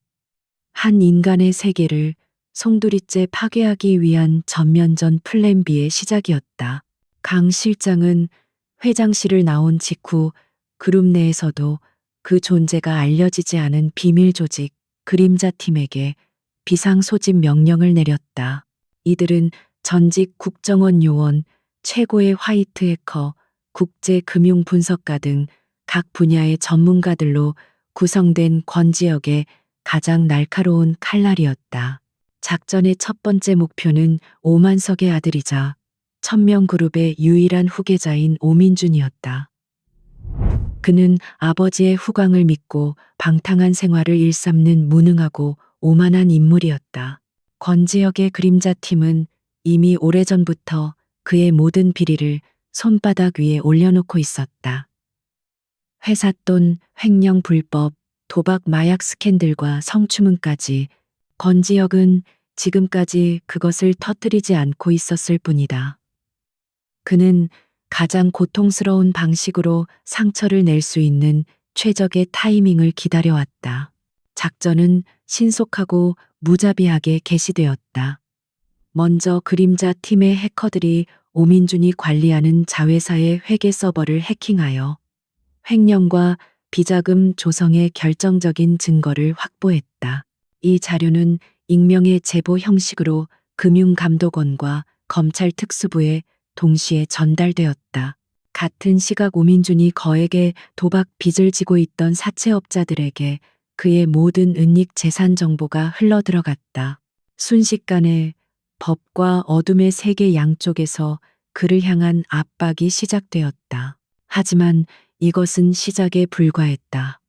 한 인간의 세계를 송두리째 파괴하기 위한 전면전 플랜 B의 시작이었다. 강 실장은 회장실을 나온 직후 그룹 내에서도 그 존재가 알려지지 않은 비밀 조직 그림자 팀에게 비상 소집 명령을 내렸다. 이들은 전직 국정원 요원, 최고의 화이트 해커, 국제 금융 분석가 등 각 분야의 전문가들로 구성된 권지혁의 가장 날카로운 칼날이었다. 작전의 첫 번째 목표는 오만석의 아들이자 천명그룹의 유일한 후계자인 오민준이었다. 그는 아버지의 후광을 믿고 방탕한 생활을 일삼는 무능하고 오만한 인물이었다. 권지혁의 그림자 팀은 이미 오래전부터 그의 모든 비리를 손바닥 위에 올려놓고 있었다. 회사 돈, 횡령 불법, 도박 마약 스캔들과 성추문까지 권지혁은 지금까지 그것을 터뜨리지 않고 있었을 뿐이다. 그는 가장 고통스러운 방식으로 상처를 낼 수 있는 최적의 타이밍을 기다려왔다. 작전은 신속하고 무자비하게 개시되었다. 먼저 그림자 팀의 해커들이 오민준이 관리하는 자회사의 회계 서버를 해킹하여 횡령과 비자금 조성의 결정적인 증거를 확보했다. 이 자료는 익명의 제보 형식으로 금융감독원과 검찰 특수부에 동시에 전달되었다. 같은 시각 오민준이 거액의 도박 빚을 지고 있던 사채업자들에게 그의 모든 은닉 재산 정보가 흘러들어갔다. 순식간에 법과 어둠의 세계 양쪽에서 그를 향한 압박이 시작되었다. 하지만 이것은 시작에 불과했다.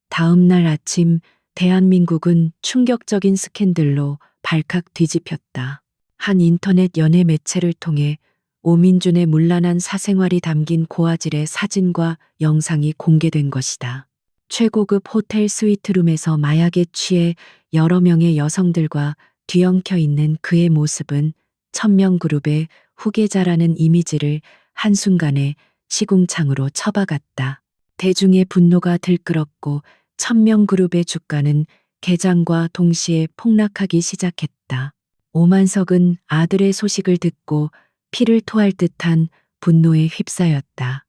다음 날 아침 대한민국은 충격적인 스캔들로 발칵 뒤집혔다. 한 인터넷 연예 매체를 통해 오민준의 문란한 사생활이 담긴 고화질의 사진과 영상이 공개된 것이다. 최고급 호텔 스위트룸에서 마약에 취해 여러 명의 여성들과 뒤엉켜 있는 그의 모습은 천명그룹의 후계자라는 이미지를 한순간에 시궁창으로 쳐박았다. 대중의 분노가 들끓었고 천명그룹의 주가는 개장과 동시에 폭락하기 시작했다. 오만석은 아들의 소식을 듣고 피를 토할 듯한 분노에 휩싸였다.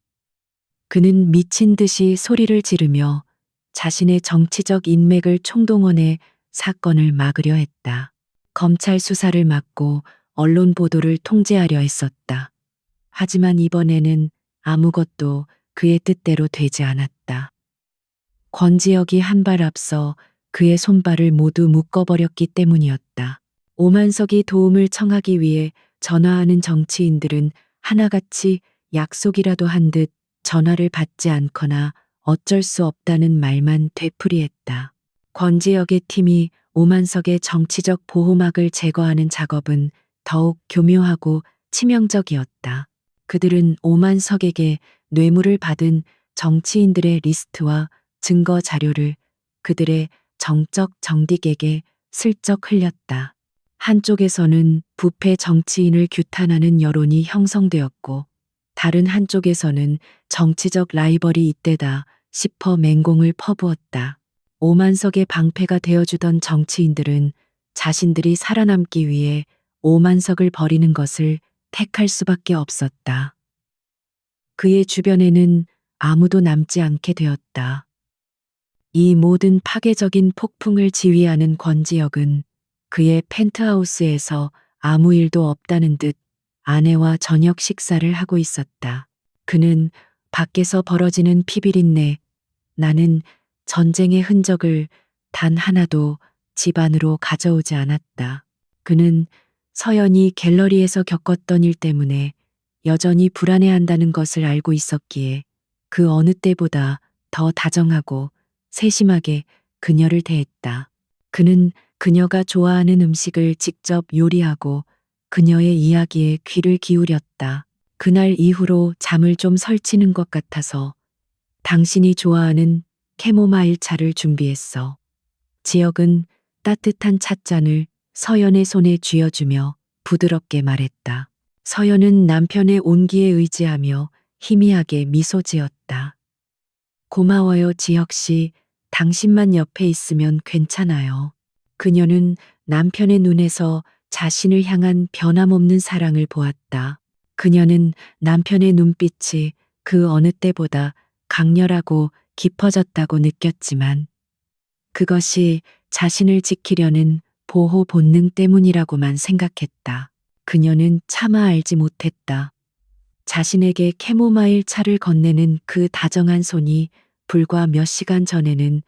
그는 미친 듯이 소리를 지르며 자신의 정치적 인맥을 총동원해 사건을 막으려 했다. 검찰 수사를 막고 언론 보도를 통제하려 했었다. 하지만 이번에는 아무것도 그의 뜻대로 되지 않았다. 권지혁이 한 발 앞서 그의 손발을 모두 묶어버렸기 때문이었다. 오만석이 도움을 청하기 위해 전화하는 정치인들은 하나같이 약속이라도 한 듯 전화를 받지 않거나 어쩔 수 없다는 말만 되풀이했다. 권지혁의 팀이 오만석의 정치적 보호막을 제거하는 작업은 더욱 교묘하고 치명적이었다. 그들은 오만석에게 뇌물을 받은 정치인들의 리스트와 증거 자료를 그들의 정적 정딕에게 슬쩍 흘렸다. 한쪽에서는 부패 정치인을 규탄하는 여론이 형성되었고 다른 한쪽에서는 정치적 라이벌이 이때다 싶어 맹공을 퍼부었다. 오만석의 방패가 되어주던 정치인들은 자신들이 살아남기 위해 오만석을 버리는 것을 택할 수밖에 없었다. 그의 주변에는 아무도 남지 않게 되었다. 이 모든 파괴적인 폭풍을 지휘하는 권지혁은 그의 펜트하우스에서 아무 일도 없다는 듯 아내와 저녁 식사를 하고 있었다. 그는 밖에서 벌어지는 피비린내, 나는 전쟁의 흔적을 단 하나도 집 안으로 가져오지 않았다. 그는 서연이 갤러리에서 겪었던 일 때문에 여전히 불안해한다는 것을 알고 있었기에 그 어느 때보다 더 다정하고 세심하게 그녀를 대했다. 그는 그녀가 좋아하는 음식을 직접 요리하고 그녀의 이야기에 귀를 기울였다. 그날 이후로 잠을 좀 설치는 것 같아서 당신이 좋아하는 캐모마일 차를 준비했어. 지혁은 따뜻한 찻잔을 서연의 손에 쥐어주며 부드럽게 말했다. 서연은 남편의 온기에 의지하며 희미하게 미소 지었다. 고마워요, 지혁 씨. 당신만 옆에 있으면 괜찮아요. 그녀는 남편의 눈에서 자신을 향한 변함없는 사랑을 보았다. 그녀는 남편의 눈빛이 그 어느 때보다 강렬하고 깊어졌다고 느꼈지만 그것이 자신을 지키려는 보호 본능 때문이라고만 생각했다. 그녀는 차마 알지 못했다. 자신에게 캐모마일 차를 건네는 그 다정한 손이 불과 몇 시간 전에는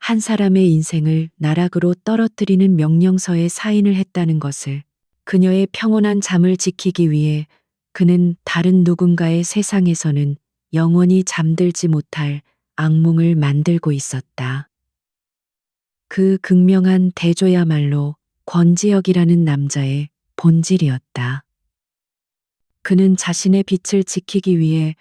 한 사람의 인생을 나락으로 떨어뜨리는 명령서에 사인을 했다는 것을. 그녀의 평온한 잠을 지키기 위해 그는 다른 누군가의 세상에서는 영원히 잠들지 못할 악몽을 만들고 있었다. 그 극명한 대조야말로 권지혁이라는 남자의 본질이었다. 그는 자신의 빛을 지키기 위해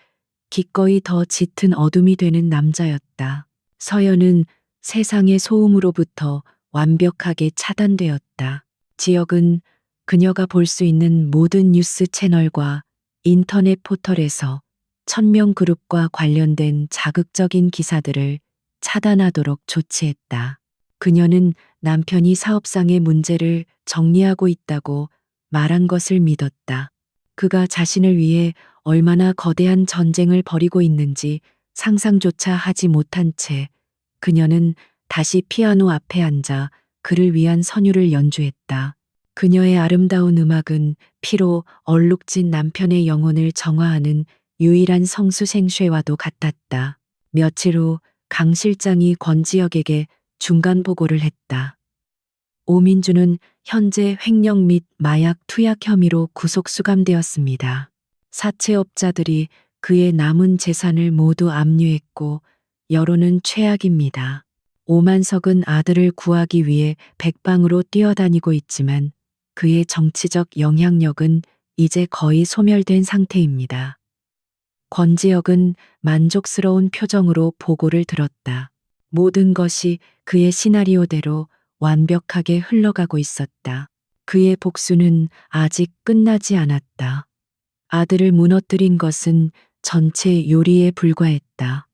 기꺼이 더 짙은 어둠이 되는 남자였다. 서연은 세상의 소음으로부터 완벽하게 차단되었다. 지혁은 그녀가 볼 수 있는 모든 뉴스 채널과 인터넷 포털에서 천명 그룹과 관련된 자극적인 기사들을 차단하도록 조치했다. 그녀는 남편이 사업상의 문제를 정리하고 있다고 말한 것을 믿었다. 그가 자신을 위해 얼마나 거대한 전쟁을 벌이고 있는지 상상조차 하지 못한 채 그녀는 다시 피아노 앞에 앉아 그를 위한 선율을 연주했다. 그녀의 아름다운 음악은 피로 얼룩진 남편의 영혼을 정화하는 유일한 성수생쉐와도 같았다. 며칠 후 강 실장이 권지혁에게 중간 보고를 했다. 오민주는 현재 횡령 및 마약 투약 혐의로 구속 수감되었습니다. 사채업자들이 그의 남은 재산을 모두 압류했고 여론은 최악입니다. 오만석은 아들을 구하기 위해 백방으로 뛰어다니고 있지만 그의 정치적 영향력은 이제 거의 소멸된 상태입니다. 권지혁은 만족스러운 표정으로 보고를 들었다. 모든 것이 그의 시나리오대로 완벽하게 흘러가고 있었다. 그의 복수는 아직 끝나지 않았다. 아들을 무너뜨린 것은 전체 요리에 불과했다.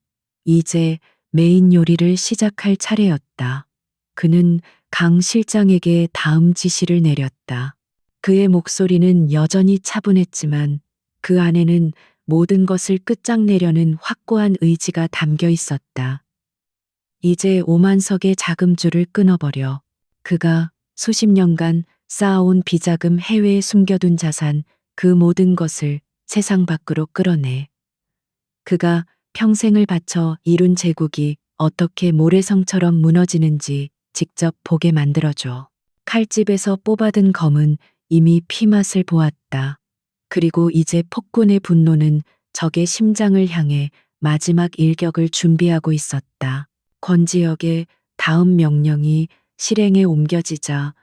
이제 메인 요리를 시작할 차례였다. 그는 강 실장에게 다음 지시를 내렸다. 그의 목소리는 여전히 차분했지만 그 안에는 모든 것을 끝장내려는 확고한 의지가 담겨 있었다. 이제 오만석의 자금줄을 끊어버려. 그가 수십 년간 쌓아온 비자금 해외에 숨겨둔 자산 그 모든 것을 세상 밖으로 끌어내. 그가 평생을 바쳐 이룬 제국이 어떻게 모래성처럼 무너지는지 직접 보게 만들어줘. 칼집에서 뽑아든 검은 이미 피맛을 보았다. 그리고 이제 폭군의 분노는 적의 심장을 향해 마지막 일격을 준비하고 있었다. 권지혁의 다음 명령이 실행에 옮겨지자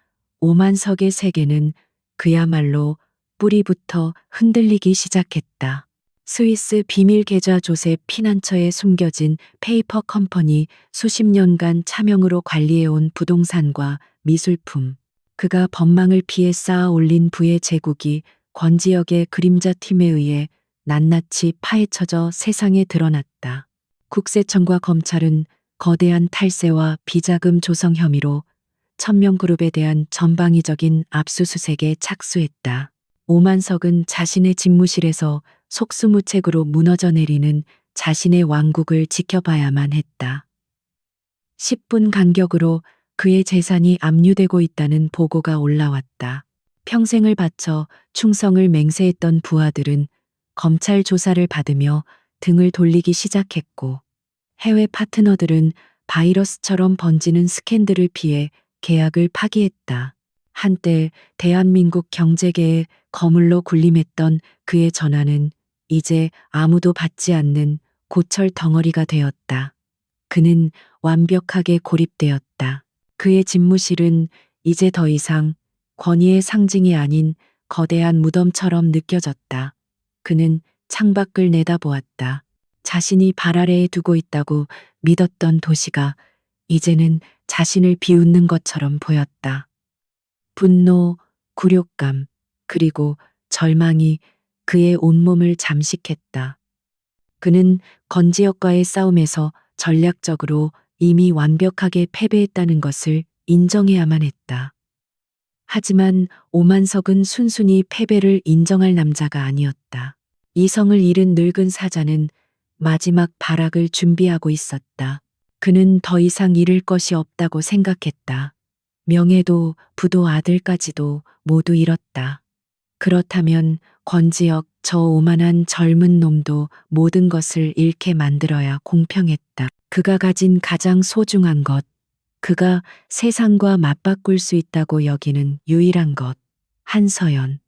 오만석의 세계는 그야말로 뿌리부터 흔들리기 시작했다. 스위스 비밀 계좌 조셉 피난처에 숨겨진 페이퍼 컴퍼니 수십 년간 차명으로 관리해온 부동산과 미술품, 그가 법망을 피해 쌓아 올린 부의 제국이 권지역의 그림자 팀에 의해 낱낱이 파헤쳐져 세상에 드러났다. 국세청과 검찰은 거대한 탈세와 비자금 조성 혐의로 천명그룹에 대한 전방위적인 압수수색에 착수했다. 오만석은 자신의 집무실에서 속수무책으로 무너져 내리는 자신의 왕국을 지켜봐야만 했다. 10분 간격으로 그의 재산이 압류되고 있다는 보고가 올라왔다. 평생을 바쳐 충성을 맹세했던 부하들은 검찰 조사를 받으며 등을 돌리기 시작했고, 해외 파트너들은 바이러스처럼 번지는 스캔들을 피해 계약을 파기했다. 한때 대한민국 경제계의 거물로 군림했던 그의 전화는 이제 아무도 받지 않는 고철 덩어리가 되었다. 그는 완벽하게 고립되었다. 그의 집무실은 이제 더 이상 권위의 상징이 아닌 거대한 무덤처럼 느껴졌다. 그는 창밖을 내다보았다. 자신이 발 아래에 두고 있다고 믿었던 도시가 이제는 자신을 비웃는 것처럼 보였다. 분노, 굴욕감, 그리고 절망이 그의 온몸을 잠식했다. 그는 건지역과의 싸움에서 전략적으로 이미 완벽하게 패배했다는 것을 인정해야만 했다. 하지만 오만석은 순순히 패배를 인정할 남자가 아니었다. 이성을 잃은 늙은 사자는 마지막 발악을 준비하고 있었다. 그는 더 이상 잃을 것이 없다고 생각했다. 명예도 부도 아들까지도 모두 잃었다. 그렇다면 권지역 저 오만한 젊은 놈도 모든 것을 잃게 만들어야 공평했다. 그가 가진 가장 소중한 것, 그가 세상과 맞바꿀 수 있다고 여기는 유일한 것, 한서연.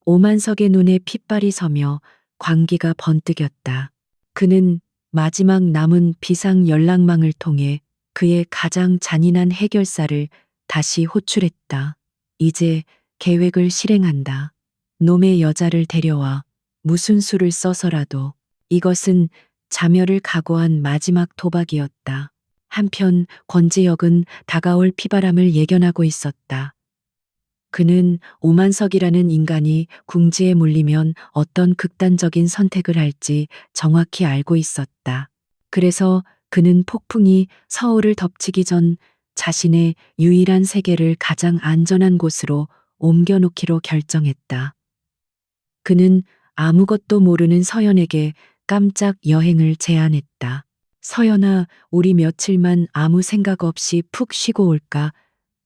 오만석의 눈에 핏발이 서며 광기가 번뜩였다. 그는 마지막 남은 비상 연락망을 통해 그의 가장 잔인한 해결사를 다시 호출했다. 이제 계획을 실행한다. 놈의 여자를 데려와 무슨 수를 써서라도. 이것은 자멸을 각오한 마지막 도박이었다. 한편 권지역은 다가올 피바람을 예견하고 있었다. 그는 오만석이라는 인간이 궁지에 몰리면 어떤 극단적인 선택을 할지 정확히 알고 있었다. 그래서 그는 폭풍이 서울을 덮치기 전 자신의 유일한 세계를 가장 안전한 곳으로 옮겨놓기로 결정했다. 그는 아무것도 모르는 서연에게 깜짝 여행을 제안했다. 서연아, 우리 며칠만 아무 생각 없이 푹 쉬고 올까?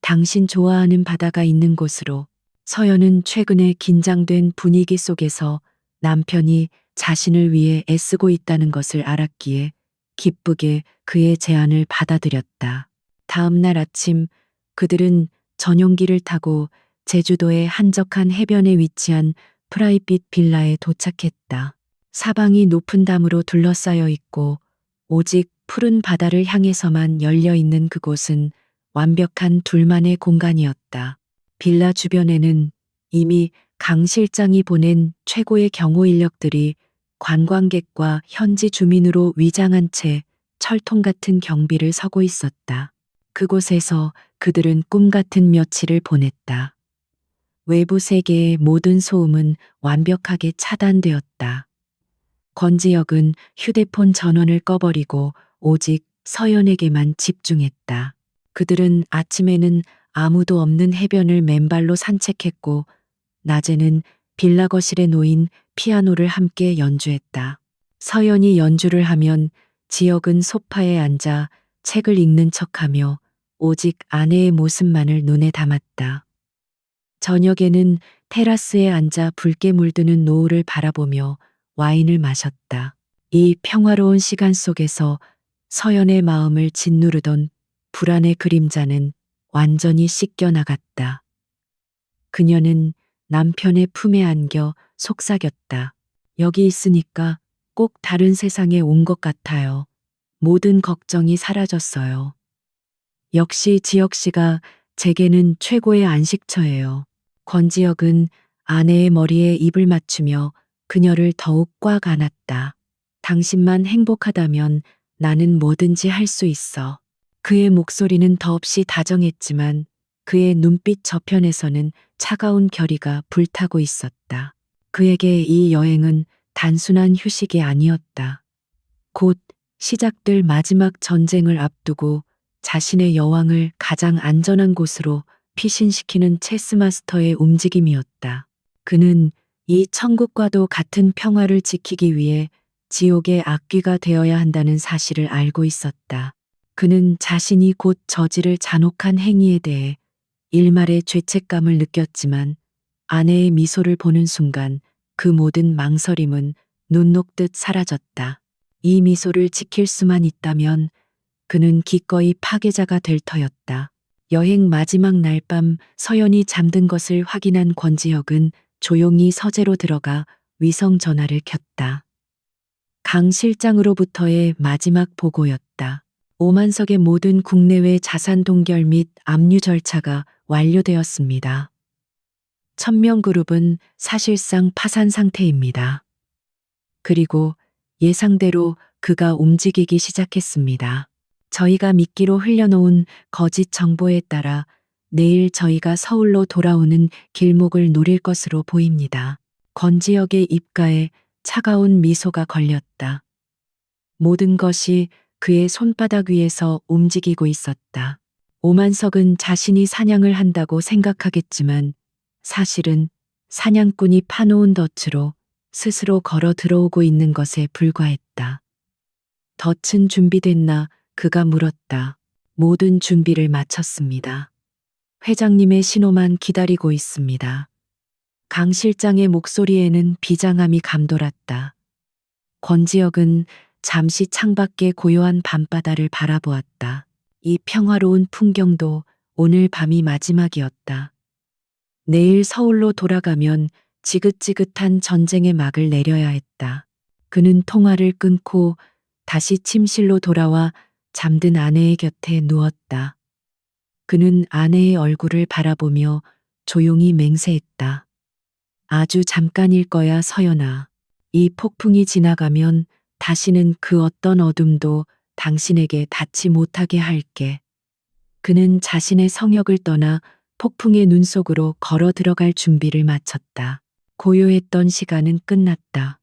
당신 좋아하는 바다가 있는 곳으로. 서연은 최근에 긴장된 분위기 속에서 남편이 자신을 위해 애쓰고 있다는 것을 알았기에 기쁘게 그의 제안을 받아들였다. 다음 날 아침 그들은 전용기를 타고 제주도의 한적한 해변에 위치한 프라이빗 빌라에 도착했다. 사방이 높은 담으로 둘러싸여 있고 오직 푸른 바다를 향해서만 열려 있는 그곳은 완벽한 둘만의 공간이었다. 빌라 주변에는 이미 강 실장이 보낸 최고의 경호 인력들이 관광객과 현지 주민으로 위장한 채 철통 같은 경비를 서고 있었다. 그곳에서 그들은 꿈 같은 며칠을 보냈다. 외부 세계의 모든 소음은 완벽하게 차단되었다. 권지역은 휴대폰 전원을 꺼버리고 오직 서연에게만 집중했다. 그들은 아침에는 아무도 없는 해변을 맨발로 산책했고, 낮에는 빌라 거실에 놓인 피아노를 함께 연주했다. 서연이 연주를 하면 지역은 소파에 앉아 책을 읽는 척하며 오직 아내의 모습만을 눈에 담았다. 저녁에는 테라스에 앉아 붉게 물드는 노을을 바라보며 와인을 마셨다. 이 평화로운 시간 속에서 서연의 마음을 짓누르던 불안의 그림자는 완전히 씻겨나갔다. 그녀는 남편의 품에 안겨 속삭였다. 여기 있으니까 꼭 다른 세상에 온 것 같아요. 모든 걱정이 사라졌어요. 역시 지역 씨가 제게는 최고의 안식처예요. 권지역은 아내의 머리에 입을 맞추며 그녀를 더욱 꽉 안았다. 당신만 행복하다면 나는 뭐든지 할 수 있어. 그의 목소리는 더없이 다정했지만 그의 눈빛 저편에서는 차가운 결의가 불타고 있었다. 그에게 이 여행은 단순한 휴식이 아니었다. 곧 시작될 마지막 전쟁을 앞두고 자신의 여왕을 가장 안전한 곳으로 피신시키는 체스마스터의 움직임이었다. 그는 이 천국과도 같은 평화를 지키기 위해 지옥의 악귀가 되어야 한다는 사실을 알고 있었다. 그는 자신이 곧 저지를 잔혹한 행위에 대해 일말의 죄책감을 느꼈지만 아내의 미소를 보는 순간 그 모든 망설임은 눈 녹듯 사라졌다. 이 미소를 지킬 수만 있다면 그는 기꺼이 파괴자가 될 터였다. 여행 마지막 날 밤 서연이 잠든 것을 확인한 권지혁은 조용히 서재로 들어가 위성 전화를 켰다. 강 실장으로부터의 마지막 보고였다. 오만석의 모든 국내외 자산 동결 및 압류 절차가 완료되었습니다. 천명그룹은 사실상 파산 상태입니다. 그리고 예상대로 그가 움직이기 시작했습니다. 저희가 미끼로 흘려놓은 거짓 정보에 따라 내일 저희가 서울로 돌아오는 길목을 노릴 것으로 보입니다. 권지혁의 입가에 차가운 미소가 걸렸다. 모든 것이 그의 손바닥 위에서 움직이고 있었다. 오만석은 자신이 사냥을 한다고 생각하겠지만 사실은 사냥꾼이 파놓은 덫으로 스스로 걸어 들어오고 있는 것에 불과했다. 덫은 준비됐나? 그가 물었다. 모든 준비를 마쳤습니다. 회장님의 신호만 기다리고 있습니다. 강 실장의 목소리에는 비장함이 감돌았다. 권지혁은 잠시 창밖의 고요한 밤바다를 바라보았다. 이 평화로운 풍경도 오늘 밤이 마지막이었다. 내일 서울로 돌아가면 지긋지긋한 전쟁의 막을 내려야 했다. 그는 통화를 끊고 다시 침실로 돌아와 잠든 아내의 곁에 누웠다. 그는 아내의 얼굴을 바라보며 조용히 맹세했다. 아주 잠깐일 거야, 서연아. 이 폭풍이 지나가면 다시는 그 어떤 어둠도 당신에게 닿지 못하게 할게. 그는 자신의 성역을 떠나 폭풍의 눈 속으로 걸어 들어갈 준비를 마쳤다. 고요했던 시간은 끝났다.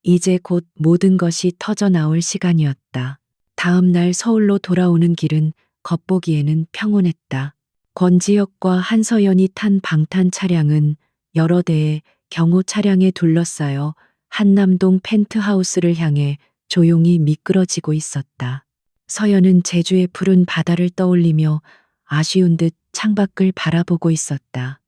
이제 곧 모든 것이 터져 나올 시간이었다. 다음 날 서울로 돌아오는 길은 겉보기에는 평온했다. 권지혁과 한서연이 탄 방탄 차량은 여러 대의 경호 차량에 둘러싸여 한남동 펜트하우스를 향해 조용히 미끄러지고 있었다. 서연은 제주의 푸른 바다를 떠올리며 아쉬운 듯 창밖을 바라보고 있었다.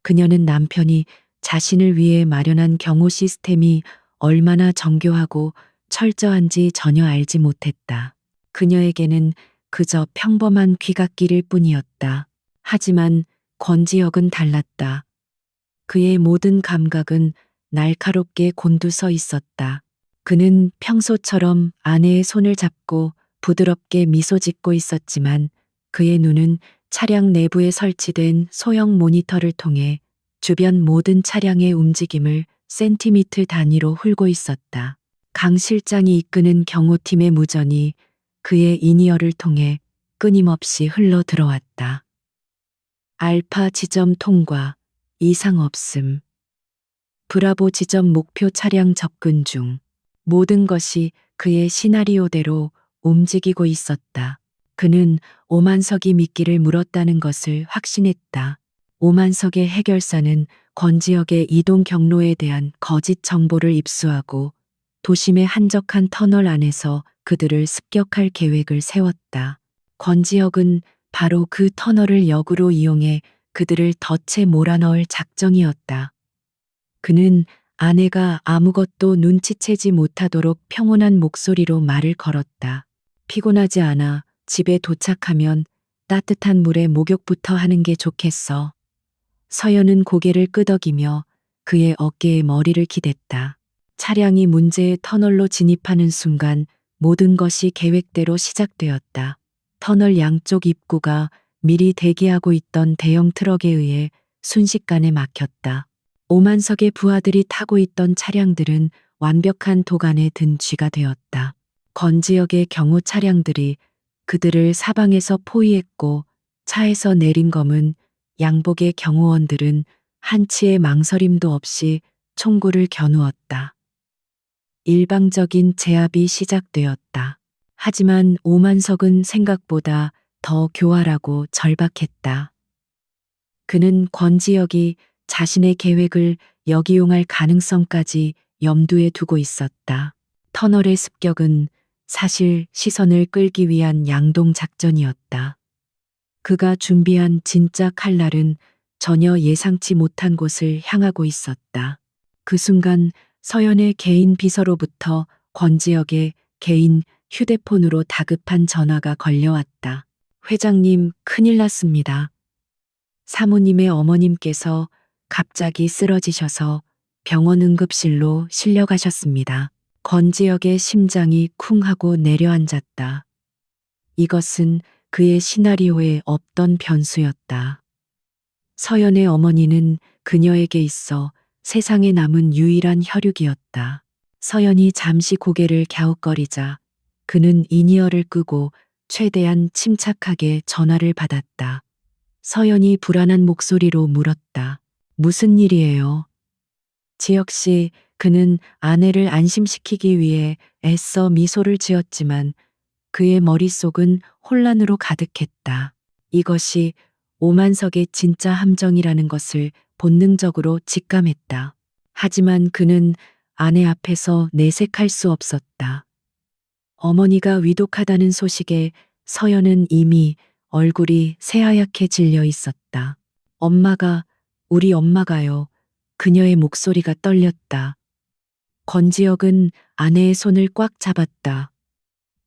그녀는 남편이 자신을 위해 마련한 경호 시스템이 얼마나 정교하고 철저한지 전혀 알지 못했다. 그녀에게는 그저 평범한 귀갓길일 뿐이었다. 하지만 권지혁은 달랐다. 그의 모든 감각은 날카롭게 곤두서 있었다. 그는 평소처럼 아내의 손을 잡고 부드럽게 미소 짓고 있었지만 그의 눈은 차량 내부에 설치된 소형 모니터를 통해 주변 모든 차량의 움직임을 센티미터 단위로 훑고 있었다. 강 실장이 이끄는 경호팀의 무전이 그의 인이어를 통해 끊임없이 흘러 들어왔다. 알파 지점 통과, 이상 없음. 브라보 지점 목표 차량 접근 중. 모든 것이 그의 시나리오대로 움직이고 있었다. 그는 오만석이 미끼를 물었다는 것을 확신했다. 오만석의 해결사는 권지혁의 이동 경로에 대한 거짓 정보를 입수하고 도심의 한적한 터널 안에서 그들을 습격할 계획을 세웠다. 권지혁은 바로 그 터널을 역으로 이용해 그들을 덫에 몰아넣을 작정이었다. 그는 아내가 아무것도 눈치채지 못하도록 평온한 목소리로 말을 걸었다. 피곤하지 않아. 집에 도착하면 따뜻한 물에 목욕부터 하는 게 좋겠어. 서연은 고개를 끄덕이며 그의 어깨에 머리를 기댔다. 차량이 문제의 터널로 진입하는 순간 모든 것이 계획대로 시작되었다. 터널 양쪽 입구가 미리 대기하고 있던 대형 트럭에 의해 순식간에 막혔다. 오만석의 부하들이 타고 있던 차량들은 완벽한 도간에 든 쥐가 되었다. 권지혁의 경호 차량들이 그들을 사방에서 포위했고 차에서 내린 검은 양복의 경호원들은 한치의 망설임도 없이 총구를 겨누었다. 일방적인 제압이 시작되었다. 하지만 오만석은 생각보다 더 교활하고 절박했다. 그는 권지혁이 자신의 계획을 역이용할 가능성까지 염두에 두고 있었다. 터널의 습격은 사실 시선을 끌기 위한 양동 작전이었다. 그가 준비한 진짜 칼날은 전혀 예상치 못한 곳을 향하고 있었다. 그 순간 서연의 개인 비서로부터 권지혁의 개인 휴대폰으로 다급한 전화가 걸려왔다. 회장님, 큰일 났습니다. 사모님의 어머님께서 갑자기 쓰러지셔서 병원 응급실로 실려가셨습니다. 권지혁의 심장이 쿵 하고 내려앉았다. 이것은 그의 시나리오에 없던 변수였다. 서연의 어머니는 그녀에게 있어 세상에 남은 유일한 혈육이었다. 서연이 잠시 고개를 갸웃거리자 그는 이니어를 끄고 최대한 침착하게 전화를 받았다. 서연이 불안한 목소리로 물었다. 무슨 일이에요? 지혁 씨, 그는 아내를 안심시키기 위해 애써 미소를 지었지만 그의 머릿속은 혼란으로 가득했다. 이것이 오만석의 진짜 함정이라는 것을 본능적으로 직감했다. 하지만 그는 아내 앞에서 내색할 수 없었다. 어머니가 위독하다는 소식에 서연은 이미 얼굴이 새하얗게 질려 있었다. 우리 엄마가요. 그녀의 목소리가 떨렸다. 권지혁은 아내의 손을 꽉 잡았다.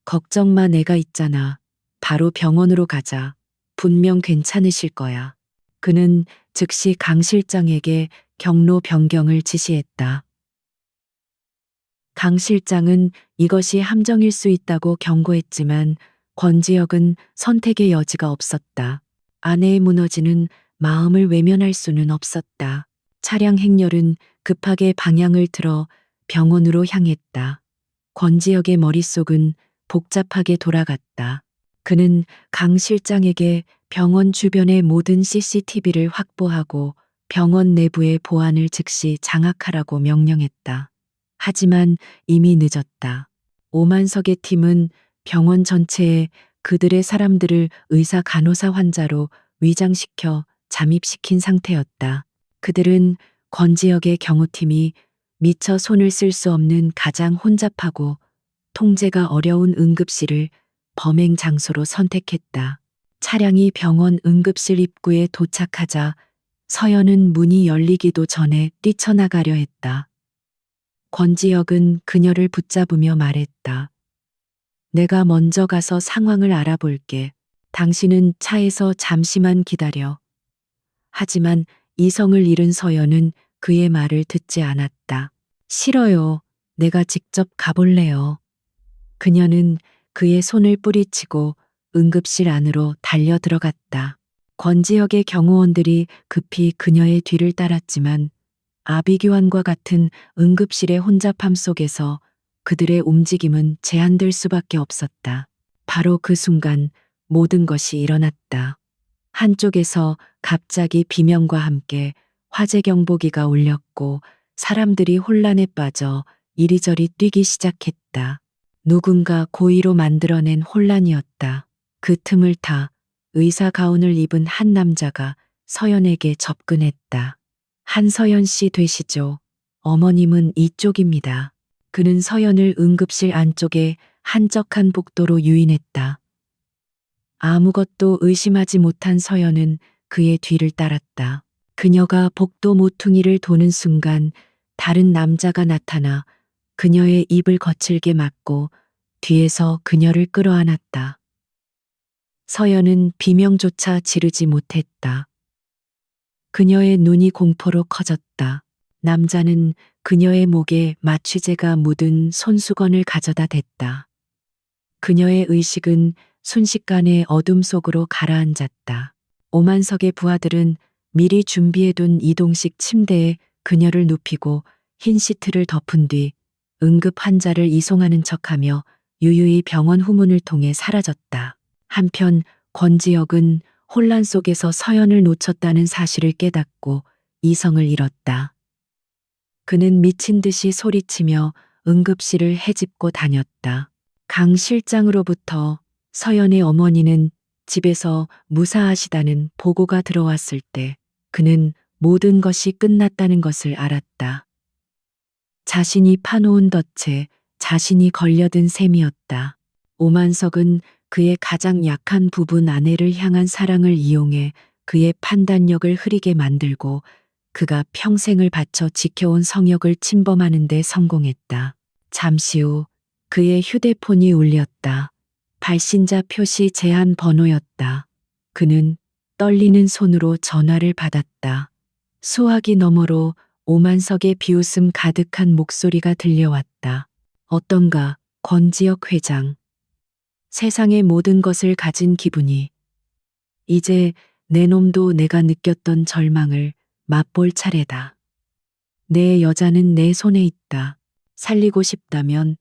걱정 마, 내가 있잖아. 바로 병원으로 가자. 분명 괜찮으실 거야. 그는 즉시 강 실장에게 경로 변경을 지시했다. 강 실장은 이것이 함정일 수 있다고 경고했지만 권지혁은 선택의 여지가 없었다. 아내의 무너지는 마음을 외면할 수는 없었다. 차량 행렬은 급하게 방향을 틀어 병원으로 향했다. 권지혁의 머릿속은 복잡하게 돌아갔다. 그는 강 실장에게 병원 주변의 모든 CCTV를 확보하고 병원 내부의 보안을 즉시 장악하라고 명령했다. 하지만 이미 늦었다. 오만석의 팀은 병원 전체에 그들의 사람들을 의사 간호사 환자로 위장시켜 잠입시킨 상태였다. 그들은 권지혁의 경호팀이 미처 손을 쓸 수 없는 가장 혼잡하고 통제가 어려운 응급실을 범행 장소로 선택했다. 차량이 병원 응급실 입구에 도착하자 서연은 문이 열리기도 전에 뛰쳐나가려 했다. 권지혁은 그녀를 붙잡으며 말했다. 내가 먼저 가서 상황을 알아볼게. 당신은 차에서 잠시만 기다려. 하지만 이성을 잃은 서연은 그의 말을 듣지 않았다. 싫어요. 내가 직접 가볼래요. 그녀는 그의 손을 뿌리치고 응급실 안으로 달려 들어갔다. 권지혁의 경호원들이 급히 그녀의 뒤를 따랐지만 아비규환과 같은 응급실의 혼잡함 속에서 그들의 움직임은 제한될 수밖에 없었다. 바로 그 순간 모든 것이 일어났다. 한쪽에서 갑자기 비명과 함께 화재 경보기가 울렸고 사람들이 혼란에 빠져 이리저리 뛰기 시작했다. 누군가 고의로 만들어낸 혼란이었다. 그 틈을 타 의사 가운을 입은 한 남자가 서연에게 접근했다. 한서연 씨 되시죠? 어머님은 이쪽입니다. 그는 서연을 응급실 안쪽에 한적한 복도로 유인했다. 아무것도 의심하지 못한 서연은 그의 뒤를 따랐다. 그녀가 복도 모퉁이를 도는 순간 다른 남자가 나타나 그녀의 입을 거칠게 막고 뒤에서 그녀를 끌어안았다. 서연은 비명조차 지르지 못했다. 그녀의 눈이 공포로 커졌다. 남자는 그녀의 목에 마취제가 묻은 손수건을 가져다 댔다. 그녀의 의식은 순식간에 어둠 속으로 가라앉았다. 오만석의 부하들은 미리 준비해둔 이동식 침대에 그녀를 눕히고 흰 시트를 덮은 뒤 응급 환자를 이송하는 척하며 유유히 병원 후문을 통해 사라졌다. 한편 권지혁은 혼란 속에서 서연을 놓쳤다는 사실을 깨닫고 이성을 잃었다. 그는 미친 듯이 소리치며 응급실을 헤집고 다녔다. 강 실장으로부터 서연의 어머니는 집에서 무사하시다는 보고가 들어왔을 때 그는 모든 것이 끝났다는 것을 알았다. 자신이 파놓은 덫에 자신이 걸려든 셈이었다. 오만석은 그의 가장 약한 부분 아내를 향한 사랑을 이용해 그의 판단력을 흐리게 만들고 그가 평생을 바쳐 지켜온 성역을 침범하는 데 성공했다. 잠시 후 그의 휴대폰이 울렸다. 발신자 표시 제한 번호였다. 그는 떨리는 손으로 전화를 받았다. 수화기 너머로 오만석의 비웃음 가득한 목소리가 들려왔다. 어떤가, 권지혁 회장. 세상의 모든 것을 가진 기분이. 이제 내 놈도 내가 느꼈던 절망을 맛볼 차례다. 내 여자는 내 손에 있다. 살리고 싶다면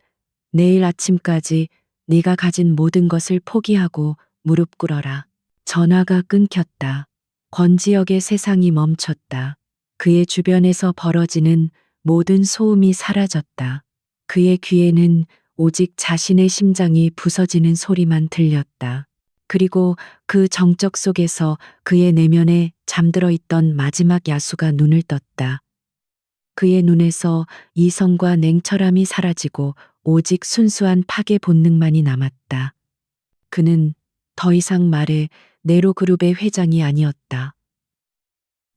내일 아침까지 네가 가진 모든 것을 포기하고 무릎 꿇어라. 전화가 끊겼다. 권지혁의 세상이 멈췄다. 그의 주변에서 벌어지는 모든 소음이 사라졌다. 그의 귀에는 오직 자신의 심장이 부서지는 소리만 들렸다. 그리고 그 정적 속에서 그의 내면에 잠들어 있던 마지막 야수가 눈을 떴다. 그의 눈에서 이성과 냉철함이 사라지고 오직 순수한 파괴 본능만이 남았다. 그는 더 이상 말의 네로그룹의 회장이 아니었다.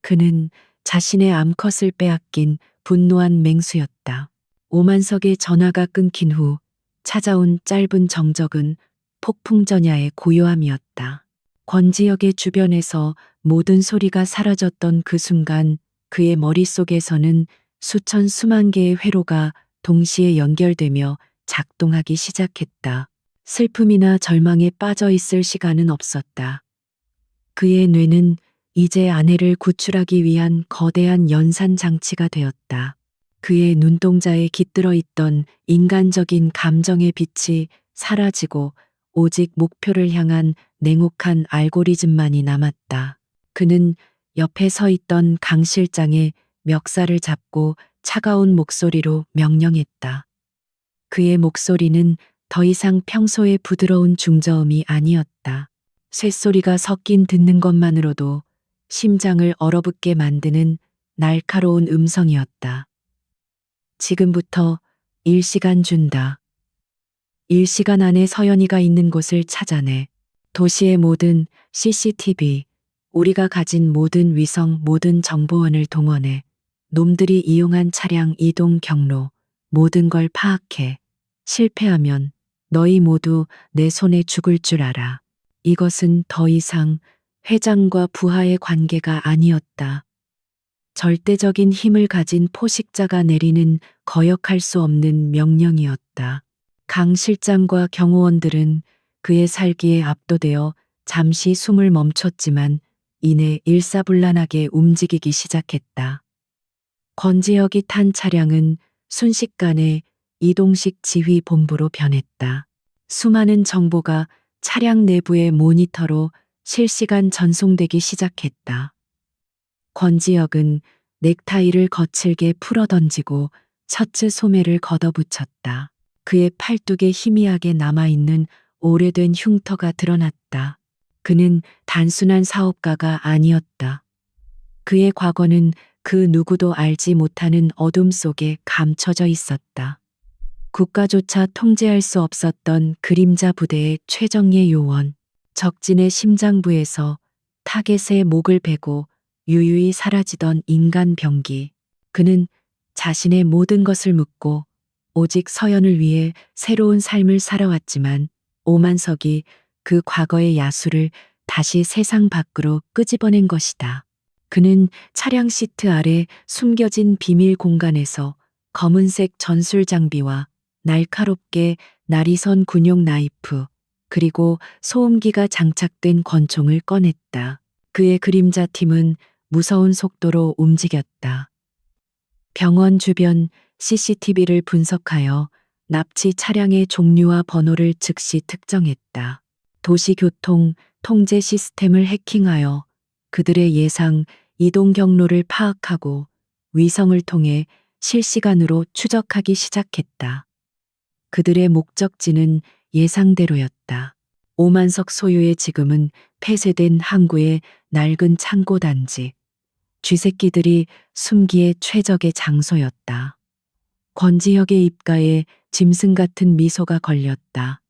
그는 자신의 암컷을 빼앗긴 분노한 맹수였다. 오만석의 전화가 끊긴 후 찾아온 짧은 정적은 폭풍전야의 고요함이었다. 권지혁의 주변에서 모든 소리가 사라졌던 그 순간 그의 머릿속에서는 수천 수만 개의 회로가 동시에 연결되며 작동하기 시작했다. 슬픔이나 절망에 빠져 있을 시간은 없었다. 그의 뇌는 이제 아내를 구출하기 위한 거대한 연산 장치가 되었다. 그의 눈동자에 깃들어 있던 인간적인 감정의 빛이 사라지고 오직 목표를 향한 냉혹한 알고리즘만이 남았다. 그는 옆에 서 있던 강 실장의 멱살을 잡고 차가운 목소리로 명령했다. 그의 목소리는 더 이상 평소의 부드러운 중저음이 아니었다. 쇳소리가 섞인 듣는 것만으로도 심장을 얼어붙게 만드는 날카로운 음성이었다. 지금부터 1시간 준다. 1시간 안에 서연이가 있는 곳을 찾아내. 도시의 모든 CCTV, 우리가 가진 모든 위성, 모든 정보원을 동원해. 놈들이 이용한 차량 이동 경로, 모든 걸 파악해. 실패하면 너희 모두 내 손에 죽을 줄 알아. 이것은 더 이상 회장과 부하의 관계가 아니었다. 절대적인 힘을 가진 포식자가 내리는 거역할 수 없는 명령이었다. 강 실장과 경호원들은 그의 살기에 압도되어 잠시 숨을 멈췄지만 이내 일사불란하게 움직이기 시작했다. 권지혁이 탄 차량은 순식간에 이동식 지휘 본부로 변했다. 수많은 정보가 차량 내부의 모니터로 실시간 전송되기 시작했다. 권지혁은 넥타이를 거칠게 풀어던지고 셔츠 소매를 걷어붙였다. 그의 팔뚝에 희미하게 남아있는 오래된 흉터가 드러났다. 그는 단순한 사업가가 아니었다. 그의 과거는 그 누구도 알지 못하는 어둠 속에 감춰져 있었다. 국가조차 통제할 수 없었던 그림자 부대의 최정예 요원, 적진의 심장부에서 타겟의 목을 베고 유유히 사라지던 인간 병기. 그는 자신의 모든 것을 묻고 오직 서연을 위해 새로운 삶을 살아왔지만 오만석이 그 과거의 야수를 다시 세상 밖으로 끄집어낸 것이다. 그는 차량 시트 아래 숨겨진 비밀 공간에서 검은색 전술 장비와 날카롭게 날이 선 군용 나이프, 그리고 소음기가 장착된 권총을 꺼냈다. 그의 그림자 팀은 무서운 속도로 움직였다. 병원 주변 CCTV를 분석하여 납치 차량의 종류와 번호를 즉시 특정했다. 도시교통, 통제 시스템을 해킹하여 그들의 예상 이동 경로를 파악하고 위성을 통해 실시간으로 추적하기 시작했다. 그들의 목적지는 예상대로였다. 오만석 소유의 지금은 폐쇄된 항구의 낡은 창고 단지. 쥐새끼들이 숨기에 최적의 장소였다. 권지혁의 입가에 짐승 같은 미소가 걸렸다.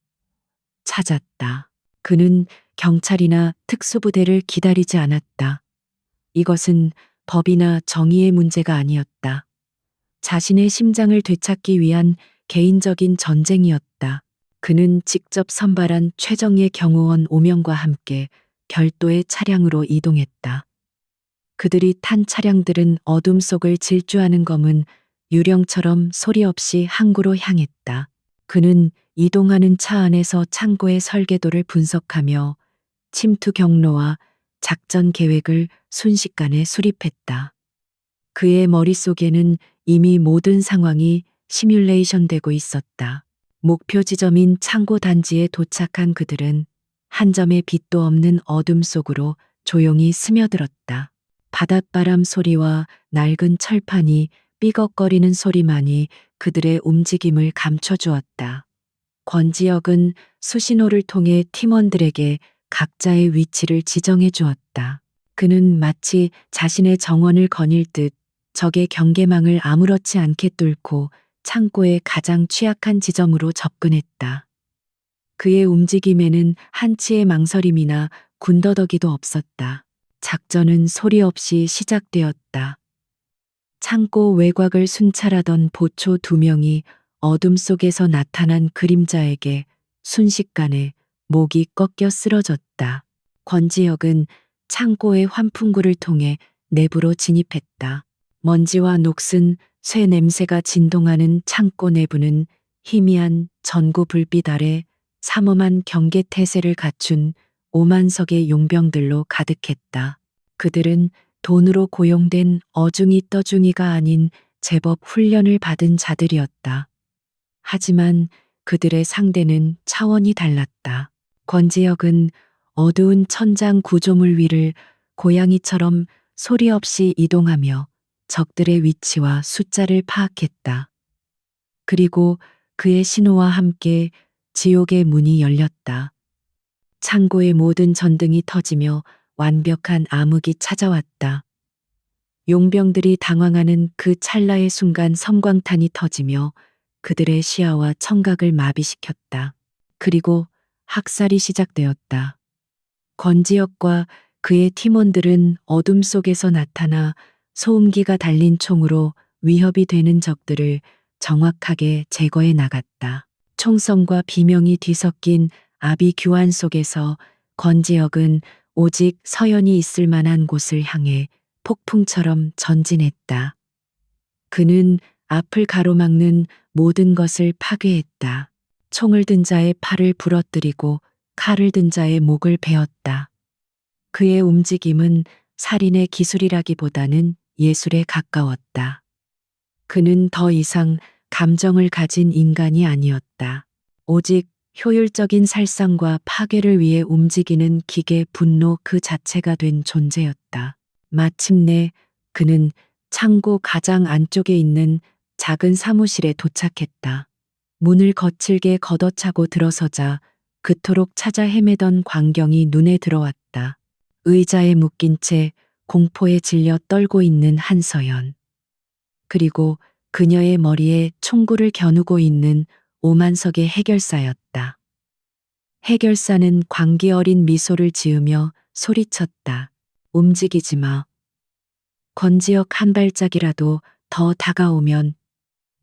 찾았다. 그는 경찰이나 특수부대를 기다리지 않았다. 이것은 법이나 정의의 문제가 아니었다. 자신의 심장을 되찾기 위한 개인적인 전쟁이었다. 그는 직접 선발한 최정예 경호원 5명과 함께 별도의 차량으로 이동했다. 그들이 탄 차량들은 어둠 속을 질주하는 검은 유령처럼 소리 없이 항구로 향했다. 그는 이동하는 차 안에서 창고의 설계도를 분석하며 침투 경로와 작전 계획을 순식간에 수립했다. 그의 머릿속에는 이미 모든 상황이 시뮬레이션 되고 있었다. 목표 지점인 창고 단지에 도착한 그들은 한 점의 빛도 없는 어둠 속으로 조용히 스며들었다. 바닷바람 소리와 낡은 철판이 삐걱거리는 소리만이 그들의 움직임을 감춰주었다. 권지혁은 수신호를 통해 팀원들에게 각자의 위치를 지정해 주었다. 그는 마치 자신의 정원을 거닐 듯 적의 경계망을 아무렇지 않게 뚫고 창고의 가장 취약한 지점으로 접근했다. 그의 움직임에는 한치의 망설임이나 군더더기도 없었다. 작전은 소리 없이 시작되었다. 창고 외곽을 순찰하던 보초 2명이 어둠 속에서 나타난 그림자에게 순식간에 목이 꺾여 쓰러졌다. 권지혁은 창고의 환풍구를 통해 내부로 진입했다. 먼지와 녹슨 쇠 냄새가 진동하는 창고 내부는 희미한 전구 불빛 아래 삼엄한 경계 태세를 갖춘 오만석의 용병들로 가득했다. 그들은 돈으로 고용된 어중이 떠중이가 아닌 제법 훈련을 받은 자들이었다. 하지만 그들의 상대는 차원이 달랐다. 권지혁은 어두운 천장 구조물 위를 고양이처럼 소리 없이 이동하며 적들의 위치와 숫자를 파악했다. 그리고 그의 신호와 함께 지옥의 문이 열렸다. 창고의 모든 전등이 터지며 완벽한 암흑이 찾아왔다. 용병들이 당황하는 그 찰나의 순간 섬광탄이 터지며 그들의 시야와 청각을 마비시켰다. 그리고 학살이 시작되었다. 권지혁과 그의 팀원들은 어둠 속에서 나타나 소음기가 달린 총으로 위협이 되는 적들을 정확하게 제거해 나갔다. 총성과 비명이 뒤섞인 아비 규환 속에서 권지혁은 오직 서연이 있을 만한 곳을 향해 폭풍처럼 전진했다. 그는 앞을 가로막는 모든 것을 파괴했다. 총을 든 자의 팔을 부러뜨리고 칼을 든 자의 목을 베었다. 그의 움직임은 살인의 기술이라기보다는 예술에 가까웠다. 그는 더 이상 감정을 가진 인간이 아니었다. 오직 효율적인 살상과 파괴를 위해 움직이는 기계 분노 그 자체가 된 존재였다. 마침내 그는 창고 가장 안쪽에 있는 작은 사무실에 도착했다. 문을 거칠게 걷어차고 들어서자 그토록 찾아 헤매던 광경이 눈에 들어왔다. 의자에 묶인 채 공포에 질려 떨고 있는 한서연. 그리고 그녀의 머리에 총구를 겨누고 있는 오만석의 해결사였다. 해결사는 광기 어린 미소를 지으며 소리쳤다. 움직이지 마. 권지혁 한 발짝이라도 더 다가오면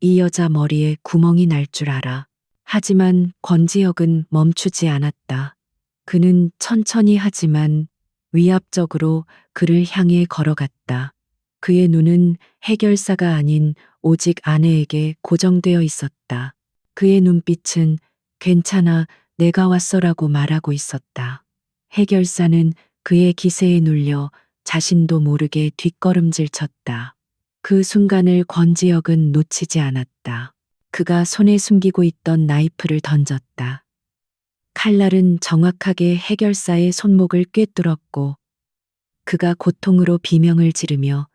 이 여자 머리에 구멍이 날 줄 알아. 하지만 권지혁은 멈추지 않았다. 그는 천천히 하지만 위압적으로 그를 향해 걸어갔다. 그의 눈은 해결사가 아닌 오직 아내에게 고정되어 있었다. 그의 눈빛은 괜찮아, 내가 왔어라고 말하고 있었다. 해결사는 그의 기세에 눌려 자신도 모르게 뒷걸음질 쳤다. 그 순간을 권지혁은 놓치지 않았다. 그가 손에 숨기고 있던 나이프를 던졌다. 칼날은 정확하게 해결사의 손목을 꿰뚫었고 그가 고통으로 비명을 지르며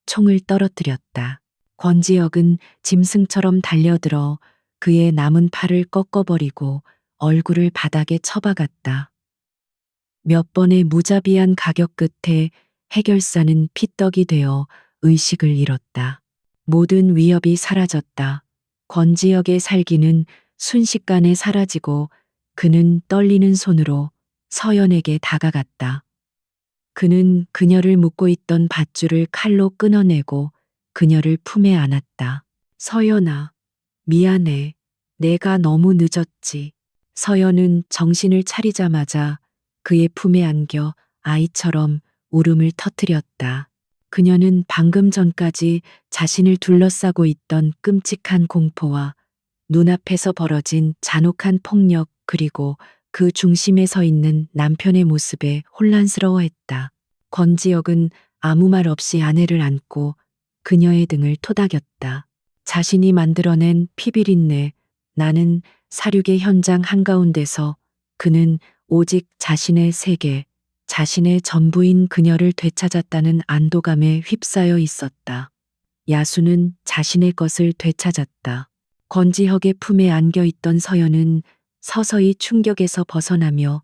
총을 떨어뜨렸다. 권지혁은 짐승처럼 달려들어 그의 남은 팔을 꺾어버리고 얼굴을 바닥에 처박았다. 몇 번의 무자비한 가격 끝에 해결사는 피떡이 되어 의식을 잃었다. 모든 위협이 사라졌다. 권지혁의 살기는 순식간에 사라지고 그는 떨리는 손으로 서연에게 다가갔다. 그는 그녀를 묶고 있던 밧줄을 칼로 끊어내고 그녀를 품에 안았다. 서연아, 미안해. 내가 너무 늦었지. 서연은 정신을 차리자마자 그의 품에 안겨 아이처럼 울음을 터뜨렸다. 그녀는 방금 전까지 자신을 둘러싸고 있던 끔찍한 공포와 눈앞에서 벌어진 잔혹한 폭력 그리고 그 중심에 서 있는 남편의 모습에 혼란스러워했다. 권지혁은 아무 말 없이 아내를 안고 그녀의 등을 토닥였다. 자신이 만들어낸 피비린내, 나는 사륙의 현장 한가운데서 그는 오직 자신의 세계, 자신의 전부인 그녀를 되찾았다는 안도감에 휩싸여 있었다. 야수는 자신의 것을 되찾았다. 권지혁의 품에 안겨 있던 서연은 서서히 충격에서 벗어나며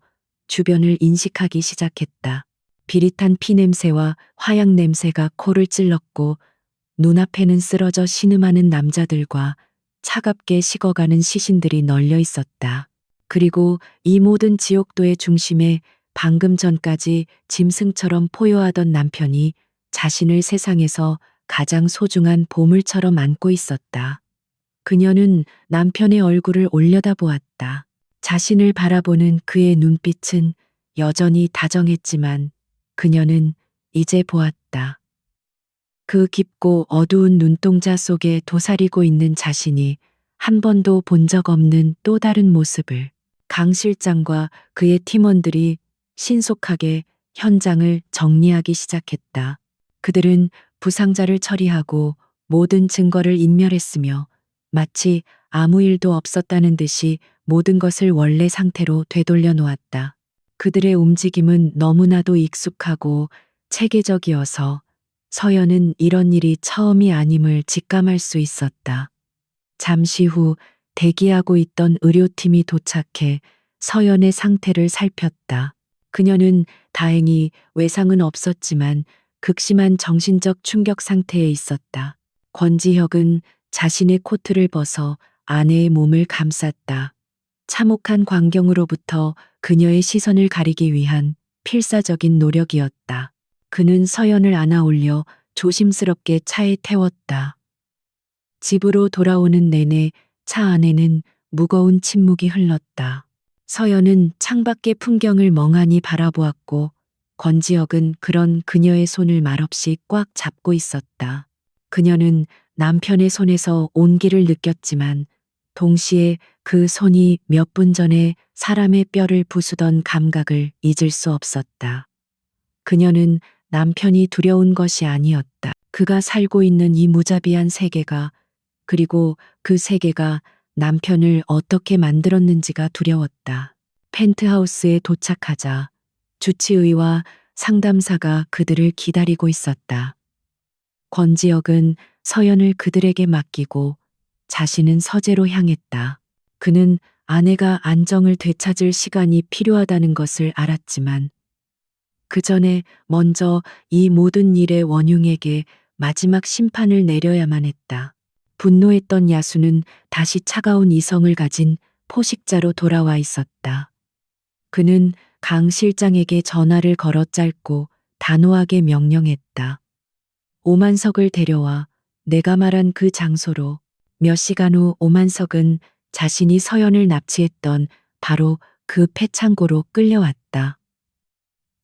주변을 인식하기 시작했다. 비릿한 피냄새와 화약 냄새가 코를 찔렀고 눈앞에는 쓰러져 신음하는 남자들과 차갑게 식어가는 시신들이 널려 있었다. 그리고 이 모든 지옥도의 중심에 방금 전까지 짐승처럼 포효하던 남편이 자신을 세상에서 가장 소중한 보물처럼 안고 있었다. 그녀는 남편의 얼굴을 올려다보았다. 자신을 바라보는 그의 눈빛은 여전히 다정했지만 그녀는 이제 보았다. 그 깊고 어두운 눈동자 속에 도사리고 있는 자신이 한 번도 본 적 없는 또 다른 모습을. 강 실장과 그의 팀원들이 신속하게 현장을 정리하기 시작했다. 그들은 부상자를 처리하고 모든 증거를 인멸했으며 마치 아무 일도 없었다는 듯이 모든 것을 원래 상태로 되돌려 놓았다. 그들의 움직임은 너무나도 익숙하고 체계적이어서 서연은 이런 일이 처음이 아님을 직감할 수 있었다. 잠시 후 대기하고 있던 의료팀이 도착해 서연의 상태를 살폈다. 그녀는 다행히 외상은 없었지만 극심한 정신적 충격 상태에 있었다. 권지혁은 자신의 코트를 벗어 아내의 몸을 감쌌다. 참혹한 광경으로부터 그녀의 시선을 가리기 위한 필사적인 노력이었다. 그는 서연을 안아 올려 조심스럽게 차에 태웠다. 집으로 돌아오는 내내 차 안에는 무거운 침묵이 흘렀다. 서연은 창밖의 풍경을 멍하니 바라보았고 권지혁은 그런 그녀의 손을 말없이 꽉 잡고 있었다. 그녀는 남편의 손에서 온기를 느꼈지만 동시에 그 손이 몇 분 전에 사람의 뼈를 부수던 감각을 잊을 수 없었다. 그녀는 남편이 두려운 것이 아니었다. 그가 살고 있는 이 무자비한 세계가 그리고 그 세계가 남편을 어떻게 만들었는지가 두려웠다. 펜트하우스에 도착하자 주치의와 상담사가 그들을 기다리고 있었다. 권지혁은 서연을 그들에게 맡기고 자신은 서재로 향했다. 그는 아내가 안정을 되찾을 시간이 필요하다는 것을 알았지만 그 전에 먼저 이 모든 일의 원흉에게 마지막 심판을 내려야만 했다. 분노했던 야수는 다시 차가운 이성을 가진 포식자로 돌아와 있었다. 그는 강 실장에게 전화를 걸어 짧고 단호하게 명령했다. 오만석을 데려와 내가 말한 그 장소로. 몇 시간 후 오만석은 자신이 서연을 납치했던 바로 그 폐창고로 끌려왔다.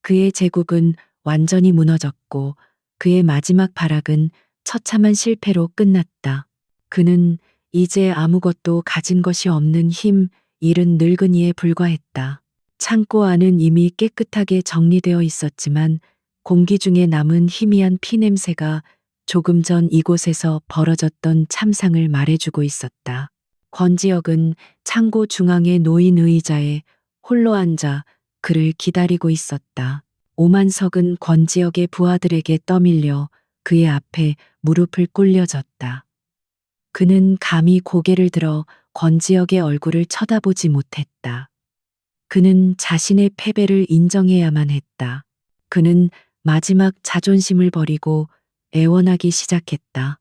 그의 제국은 완전히 무너졌고 그의 마지막 발악은 처참한 실패로 끝났다. 그는 이제 아무것도 가진 것이 없는 힘 잃은 늙은이에 불과했다. 창고 안은 이미 깨끗하게 정리되어 있었지만 공기 중에 남은 희미한 피냄새가 조금 전 이곳에서 벌어졌던 참상을 말해주고 있었다. 권지혁은 창고 중앙에 놓인 의자에 홀로 앉아 그를 기다리고 있었다. 오만석은 권지혁의 부하들에게 떠밀려 그의 앞에 무릎을 꿇려졌다. 그는 감히 고개를 들어 권지혁의 얼굴을 쳐다보지 못했다. 그는 자신의 패배를 인정해야만 했다. 그는 마지막 자존심을 버리고 애원하기 시작했다.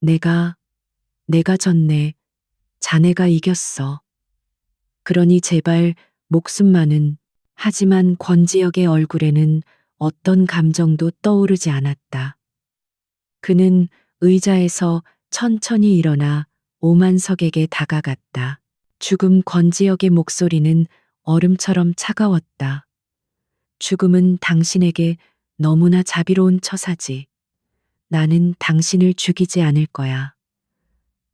내가 졌네. 자네가 이겼어. 그러니 제발 목숨만은. 하지만 권지혁의 얼굴에는 어떤 감정도 떠오르지 않았다. 그는 의자에서 천천히 일어나 오만석에게 다가갔다. 죽음 권지혁의 목소리는 얼음처럼 차가웠다. 죽음은 당신에게 너무나 자비로운 처사지. 나는 당신을 죽이지 않을 거야.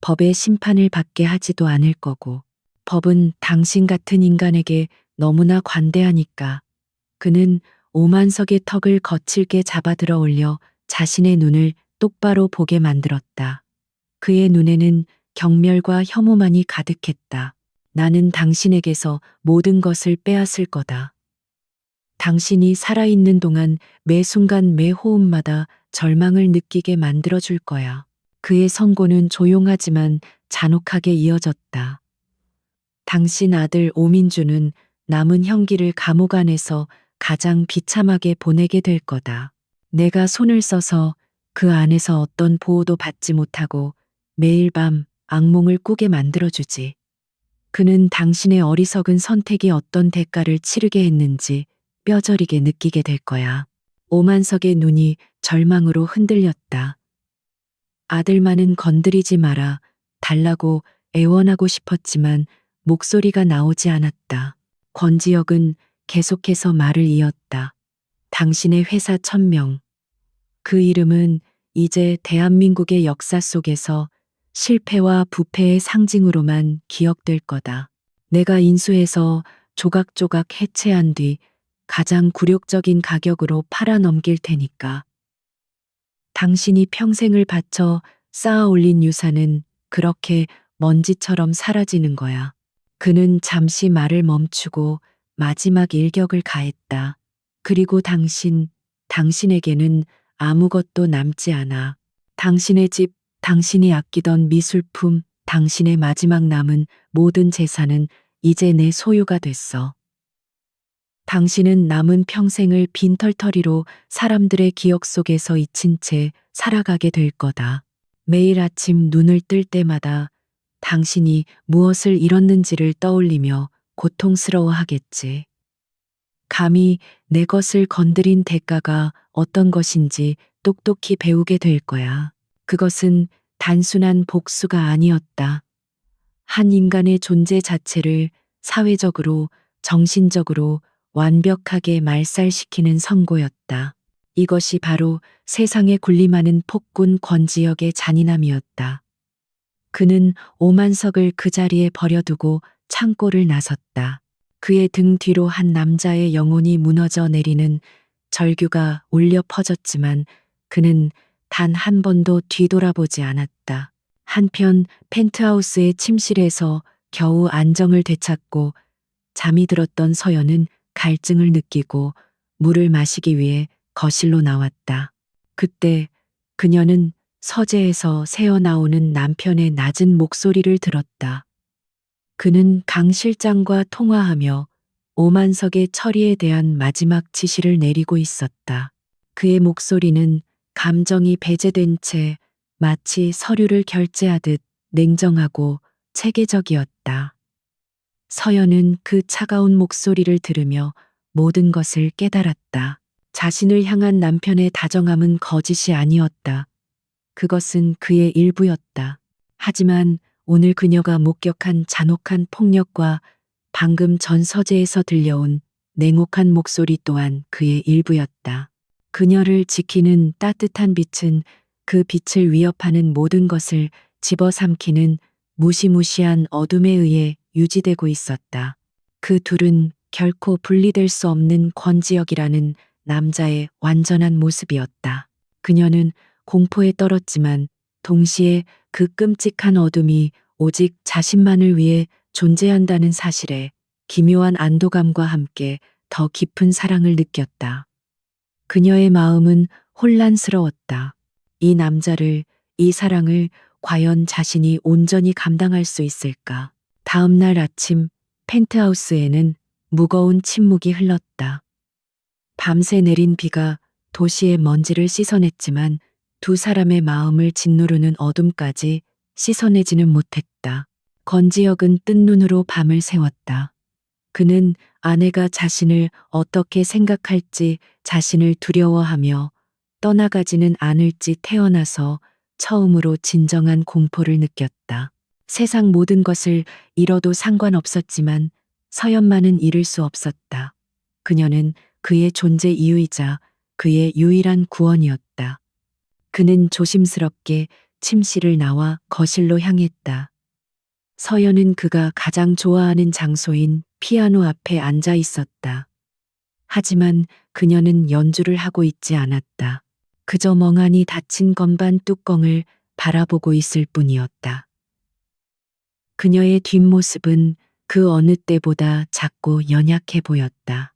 법의 심판을 받게 하지도 않을 거고. 법은 당신 같은 인간에게 너무나 관대하니까. 그는 오만석의 턱을 거칠게 잡아들어 올려 자신의 눈을 똑바로 보게 만들었다. 그의 눈에는 경멸과 혐오만이 가득했다. 나는 당신에게서 모든 것을 빼앗을 거다. 당신이 살아있는 동안 매 순간 매 호흡마다 절망을 느끼게 만들어줄 거야. 그의 선고는 조용하지만 잔혹하게 이어졌다. 당신 아들 오민주는 남은 형기를 감옥 안에서 가장 비참하게 보내게 될 거다. 내가 손을 써서 그 안에서 어떤 보호도 받지 못하고 매일 밤 악몽을 꾸게 만들어주지. 그는 당신의 어리석은 선택이 어떤 대가를 치르게 했는지 뼈저리게 느끼게 될 거야. 오만석의 눈이 절망으로 흔들렸다. 아들만은 건드리지 마라 달라고 애원하고 싶었지만 목소리가 나오지 않았다. 권지혁은 계속해서 말을 이었다. 당신의 회사 1000명. 그 이름은 이제 대한민국의 역사 속에서 실패와 부패의 상징으로만 기억될 거다. 내가 인수해서 조각조각 해체한 뒤 가장 굴욕적인 가격으로 팔아 넘길 테니까. 당신이 평생을 바쳐 쌓아 올린 유산은 그렇게 먼지처럼 사라지는 거야. 그는 잠시 말을 멈추고 마지막 일격을 가했다. 그리고 당신에게는 아무것도 남지 않아. 당신의 집, 당신이 아끼던 미술품, 당신의 마지막 남은 모든 재산은 이제 내 소유가 됐어. 당신은 남은 평생을 빈털터리로 사람들의 기억 속에서 잊힌 채 살아가게 될 거다. 매일 아침 눈을 뜰 때마다 당신이 무엇을 잃었는지를 떠올리며 고통스러워 하겠지. 감히 내 것을 건드린 대가가 어떤 것인지 똑똑히 배우게 될 거야. 그것은 단순한 복수가 아니었다. 한 인간의 존재 자체를 사회적으로, 정신적으로 완벽하게 말살시키는 선고였다. 이것이 바로 세상에 군림하는 폭군 권지혁의 잔인함이었다. 그는 오만석을 그 자리에 버려두고 창고를 나섰다. 그의 등 뒤로 한 남자의 영혼이 무너져 내리는 절규가 울려 퍼졌지만 그는 단 한 번도 뒤돌아보지 않았다. 한편 펜트하우스의 침실에서 겨우 안정을 되찾고 잠이 들었던 서연은 갈증을 느끼고 물을 마시기 위해 거실로 나왔다. 그때 그녀는 서재에서 새어나오는 남편의 낮은 목소리를 들었다. 그는 강 실장과 통화하며 오만석의 처리에 대한 마지막 지시를 내리고 있었다. 그의 목소리는 감정이 배제된 채 마치 서류를 결제하듯 냉정하고 체계적이었다. 서연은 그 차가운 목소리를 들으며 모든 것을 깨달았다. 자신을 향한 남편의 다정함은 거짓이 아니었다. 그것은 그의 일부였다. 하지만 오늘 그녀가 목격한 잔혹한 폭력과 방금 전 서재에서 들려온 냉혹한 목소리 또한 그의 일부였다. 그녀를 지키는 따뜻한 빛은 그 빛을 위협하는 모든 것을 집어삼키는 무시무시한 어둠에 의해 유지되고 있었다. 그 둘은 결코 분리될 수 없는 권지혁이라는 남자의 완전한 모습이었다. 그녀는 공포에 떨었지만 동시에 그 끔찍한 어둠이 오직 자신만을 위해 존재한다는 사실에 기묘한 안도감과 함께 더 깊은 사랑을 느꼈다. 그녀의 마음은 혼란스러웠다. 이 남자를, 이 사랑을 과연 자신이 온전히 감당할 수 있을까? 다음 날 아침 펜트하우스에는 무거운 침묵이 흘렀다. 밤새 내린 비가 도시의 먼지를 씻어냈지만 두 사람의 마음을 짓누르는 어둠까지 씻어내지는 못했다. 건지혁은 뜬 눈으로 밤을 새웠다. 그는 아내가 자신을 어떻게 생각할지, 자신을 두려워하며 떠나가지는 않을지 태어나서 처음으로 진정한 공포를 느꼈다. 세상 모든 것을 잃어도 상관없었지만 서연만은 잃을 수 없었다. 그녀는 그의 존재 이유이자 그의 유일한 구원이었다. 그는 조심스럽게 침실을 나와 거실로 향했다. 서연은 그가 가장 좋아하는 장소인 피아노 앞에 앉아 있었다. 하지만 그녀는 연주를 하고 있지 않았다. 그저 멍하니 닫힌 건반 뚜껑을 바라보고 있을 뿐이었다. 그녀의 뒷모습은 그 어느 때보다 작고 연약해 보였다.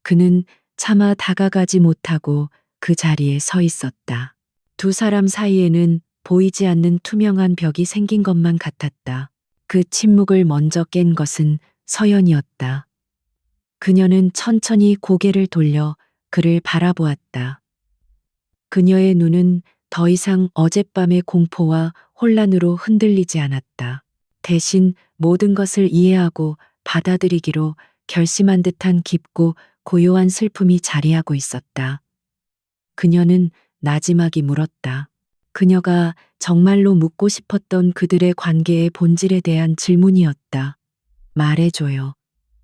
그는 차마 다가가지 못하고 그 자리에 서 있었다. 두 사람 사이에는 보이지 않는 투명한 벽이 생긴 것만 같았다. 그 침묵을 먼저 깬 것은 서연이었다. 그녀는 천천히 고개를 돌려 그를 바라보았다. 그녀의 눈은 더 이상 어젯밤의 공포와 혼란으로 흔들리지 않았다. 대신 모든 것을 이해하고 받아들이기로 결심한 듯한 깊고 고요한 슬픔이 자리하고 있었다. 그녀는 나지막이 물었다. 그녀가 정말로 묻고 싶었던 그들의 관계의 본질에 대한 질문이었다. 말해줘요.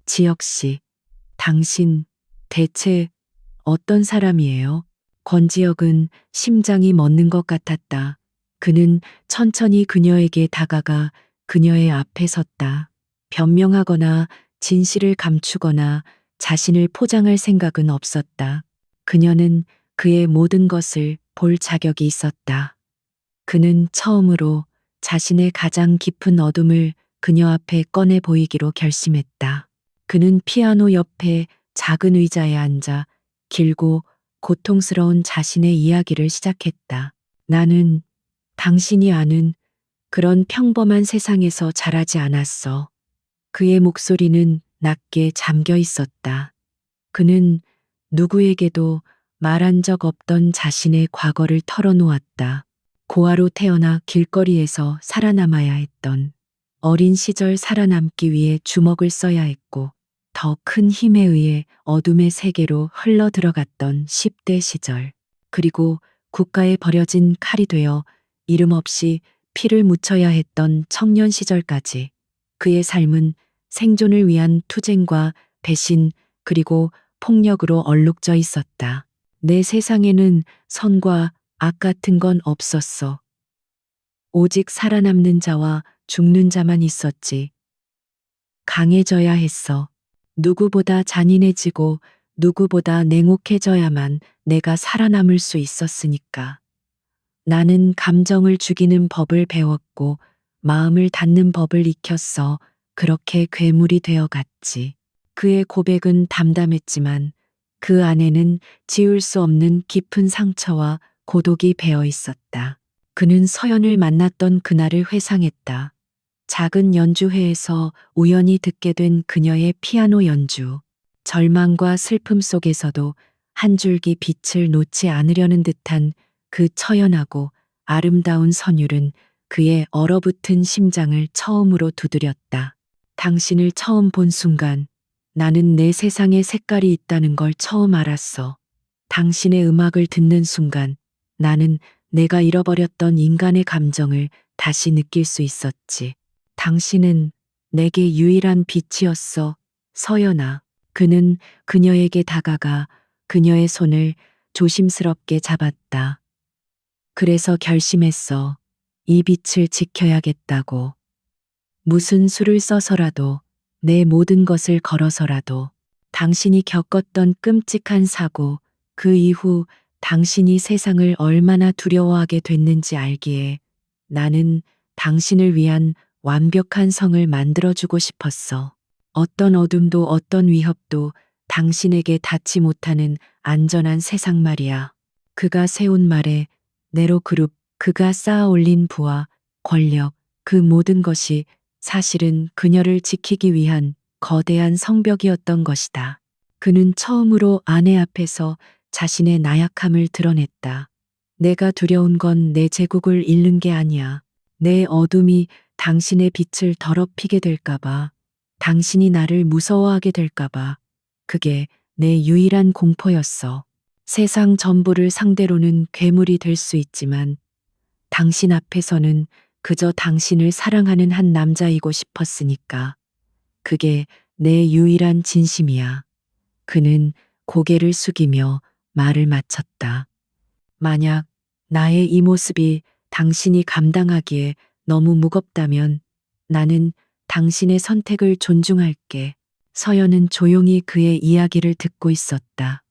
지혁 씨, 당신 대체 어떤 사람이에요? 권지혁은 심장이 멎는 것 같았다. 그는 천천히 그녀에게 다가가 그녀의 앞에 섰다. 변명하거나 진실을 감추거나 자신을 포장할 생각은 없었다. 그녀는 그의 모든 것을 볼 자격이 있었다. 그는 처음으로 자신의 가장 깊은 어둠을 그녀 앞에 꺼내 보이기로 결심했다. 그는 피아노 옆에 작은 의자에 앉아 길고 고통스러운 자신의 이야기를 시작했다. 나는 당신이 아는 그런 평범한 세상에서 자라지 않았어. 그의 목소리는 낮게 잠겨 있었다. 그는 누구에게도 말한 적 없던 자신의 과거를 털어놓았다. 고아로 태어나 길거리에서 살아남아야 했던 어린 시절 살아남기 위해 주먹을 써야 했고 더 큰 힘에 의해 어둠의 세계로 흘러 들어갔던 10대 시절. 그리고 국가에 버려진 칼이 되어 이름 없이 피를 묻혀야 했던 청년 시절까지. 그의 삶은 생존을 위한 투쟁과 배신 그리고 폭력으로 얼룩져 있었다. 내 세상에는 선과 악 같은 건 없었어. 오직 살아남는 자와 죽는 자만 있었지. 강해져야 했어. 누구보다 잔인해지고 누구보다 냉혹해져야만 내가 살아남을 수 있었으니까. 나는 감정을 죽이는 법을 배웠고 마음을 닫는 법을 익혔어. 그렇게 괴물이 되어 갔지. 그의 고백은 담담했지만 그 안에는 지울 수 없는 깊은 상처와 고독이 배어 있었다. 그는 서연을 만났던 그날을 회상했다. 작은 연주회에서 우연히 듣게 된 그녀의 피아노 연주. 절망과 슬픔 속에서도 한 줄기 빛을 놓지 않으려는 듯한 그 처연하고 아름다운 선율은 그의 얼어붙은 심장을 처음으로 두드렸다. 당신을 처음 본 순간 나는 내 세상에 색깔이 있다는 걸 처음 알았어. 당신의 음악을 듣는 순간 나는 내가 잃어버렸던 인간의 감정을 다시 느낄 수 있었지. 당신은 내게 유일한 빛이었어, 서연아. 그는 그녀에게 다가가 그녀의 손을 조심스럽게 잡았다. 그래서 결심했어. 이 빛을 지켜야겠다고. 무슨 수를 써서라도 내 모든 것을 걸어서라도 당신이 겪었던 끔찍한 사고, 그 이후 당신이 세상을 얼마나 두려워하게 됐는지 알기에 나는 당신을 위한 완벽한 성을 만들어주고 싶었어. 어떤 어둠도 어떤 위협도 당신에게 닿지 못하는 안전한 세상 말이야. 그가 세운 말에 네로 그룹, 그가 쌓아 올린 부와 권력, 그 모든 것이 사실은 그녀를 지키기 위한 거대한 성벽이었던 것이다. 그는 처음으로 아내 앞에서 자신의 나약함을 드러냈다. 내가 두려운 건 내 제국을 잃는 게 아니야. 내 어둠이 당신의 빛을 더럽히게 될까봐, 당신이 나를 무서워하게 될까봐, 그게 내 유일한 공포였어. 세상 전부를 상대로는 괴물이 될 수 있지만, 당신 앞에서는 그저 당신을 사랑하는 한 남자이고 싶었으니까. 그게 내 유일한 진심이야. 그는 고개를 숙이며 말을 마쳤다. 만약 나의 이 모습이 당신이 감당하기에 너무 무겁다면 나는 당신의 선택을 존중할게. 서연은 조용히 그의 이야기를 듣고 있었다.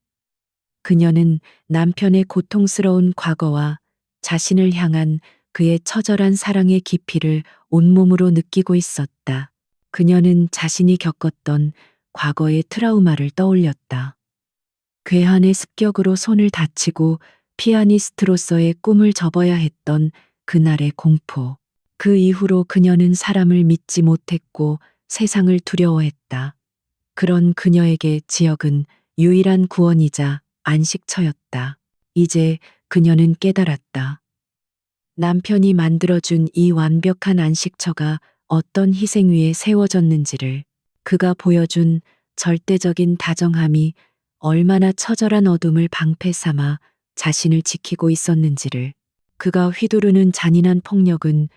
그녀는 남편의 고통스러운 과거와 자신을 향한 그의 처절한 사랑의 깊이를 온몸으로 느끼고 있었다. 그녀는 자신이 겪었던 과거의 트라우마를 떠올렸다. 괴한의 습격으로 손을 다치고 피아니스트로서의 꿈을 접어야 했던 그날의 공포. 그 이후로 그녀는 사람을 믿지 못했고 세상을 두려워했다. 그런 그녀에게 지역은 유일한 구원이자 안식처였다. 이제 그녀는 깨달았다. 남편이 만들어준 이 완벽한 안식처가 어떤 희생 위에 세워졌는지를, 그가 보여준 절대적인 다정함이 얼마나 처절한 어둠을 방패 삼아 자신을 지키고 있었는지를, 그가 휘두르는 잔인한 폭력은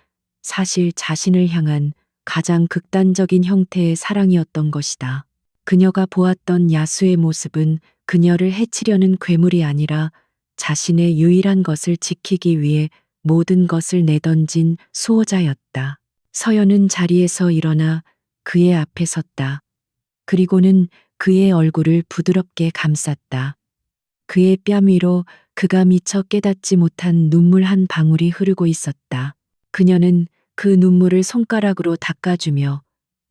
사실 자신을 향한 가장 극단적인 형태의 사랑이었던 것이다. 그녀가 보았던 야수의 모습은 그녀를 해치려는 괴물이 아니라 자신의 유일한 것을 지키기 위해 모든 것을 내던진 수호자였다. 서연은 자리에서 일어나 그의 앞에 섰다. 그리고는 그의 얼굴을 부드럽게 감쌌다. 그의 뺨 위로 그가 미처 깨닫지 못한 눈물 한 방울이 흐르고 있었다. 그녀는 그 눈물을 손가락으로 닦아주며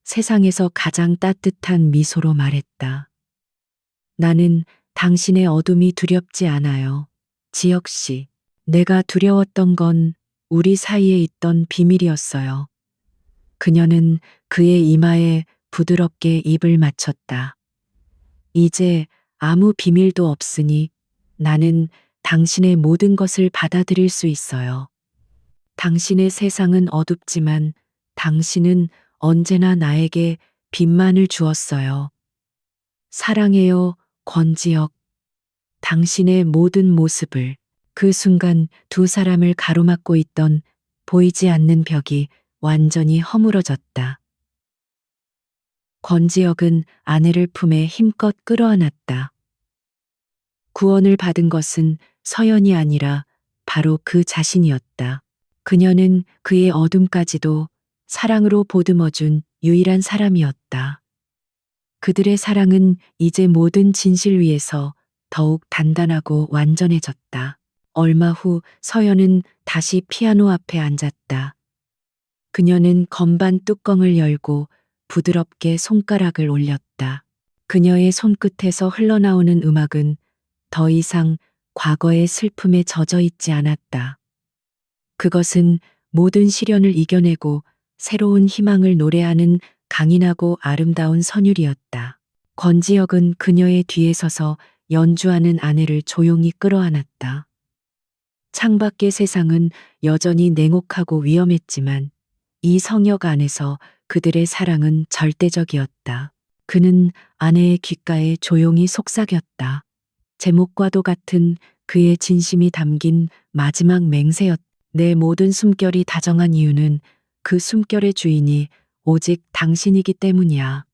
세상에서 가장 따뜻한 미소로 말했다. 나는 당신의 어둠이 두렵지 않아요. 지혁 씨, 내가 두려웠던 건 우리 사이에 있던 비밀이었어요. 그녀는 그의 이마에 부드럽게 입을 맞췄다. 이제 아무 비밀도 없으니 나는 당신의 모든 것을 받아들일 수 있어요. 당신의 세상은 어둡지만 당신은 언제나 나에게 빛만을 주었어요. 사랑해요, 권지혁. 당신의 모든 모습을. 그 순간 두 사람을 가로막고 있던 보이지 않는 벽이 완전히 허물어졌다. 권지혁은 아내를 품에 힘껏 끌어안았다. 구원을 받은 것은 서연이 아니라 바로 그 자신이었다. 그녀는 그의 어둠까지도 사랑으로 보듬어준 유일한 사람이었다. 그들의 사랑은 이제 모든 진실 위에서 더욱 단단하고 완전해졌다. 얼마 후 서연은 다시 피아노 앞에 앉았다. 그녀는 건반 뚜껑을 열고 부드럽게 손가락을 올렸다. 그녀의 손끝에서 흘러나오는 음악은 더 이상 과거의 슬픔에 젖어 있지 않았다. 그것은 모든 시련을 이겨내고 새로운 희망을 노래하는 강인하고 아름다운 선율이었다. 권지혁은 그녀의 뒤에 서서 연주하는 아내를 조용히 끌어안았다. 창밖의 세상은 여전히 냉혹하고 위험했지만 이 성역 안에서 그들의 사랑은 절대적이었다. 그는 아내의 귓가에 조용히 속삭였다. 제목과도 같은 그의 진심이 담긴 마지막 맹세였다. 내 모든 숨결이 다정한 이유는 그 숨결의 주인이 오직 당신이기 때문이야.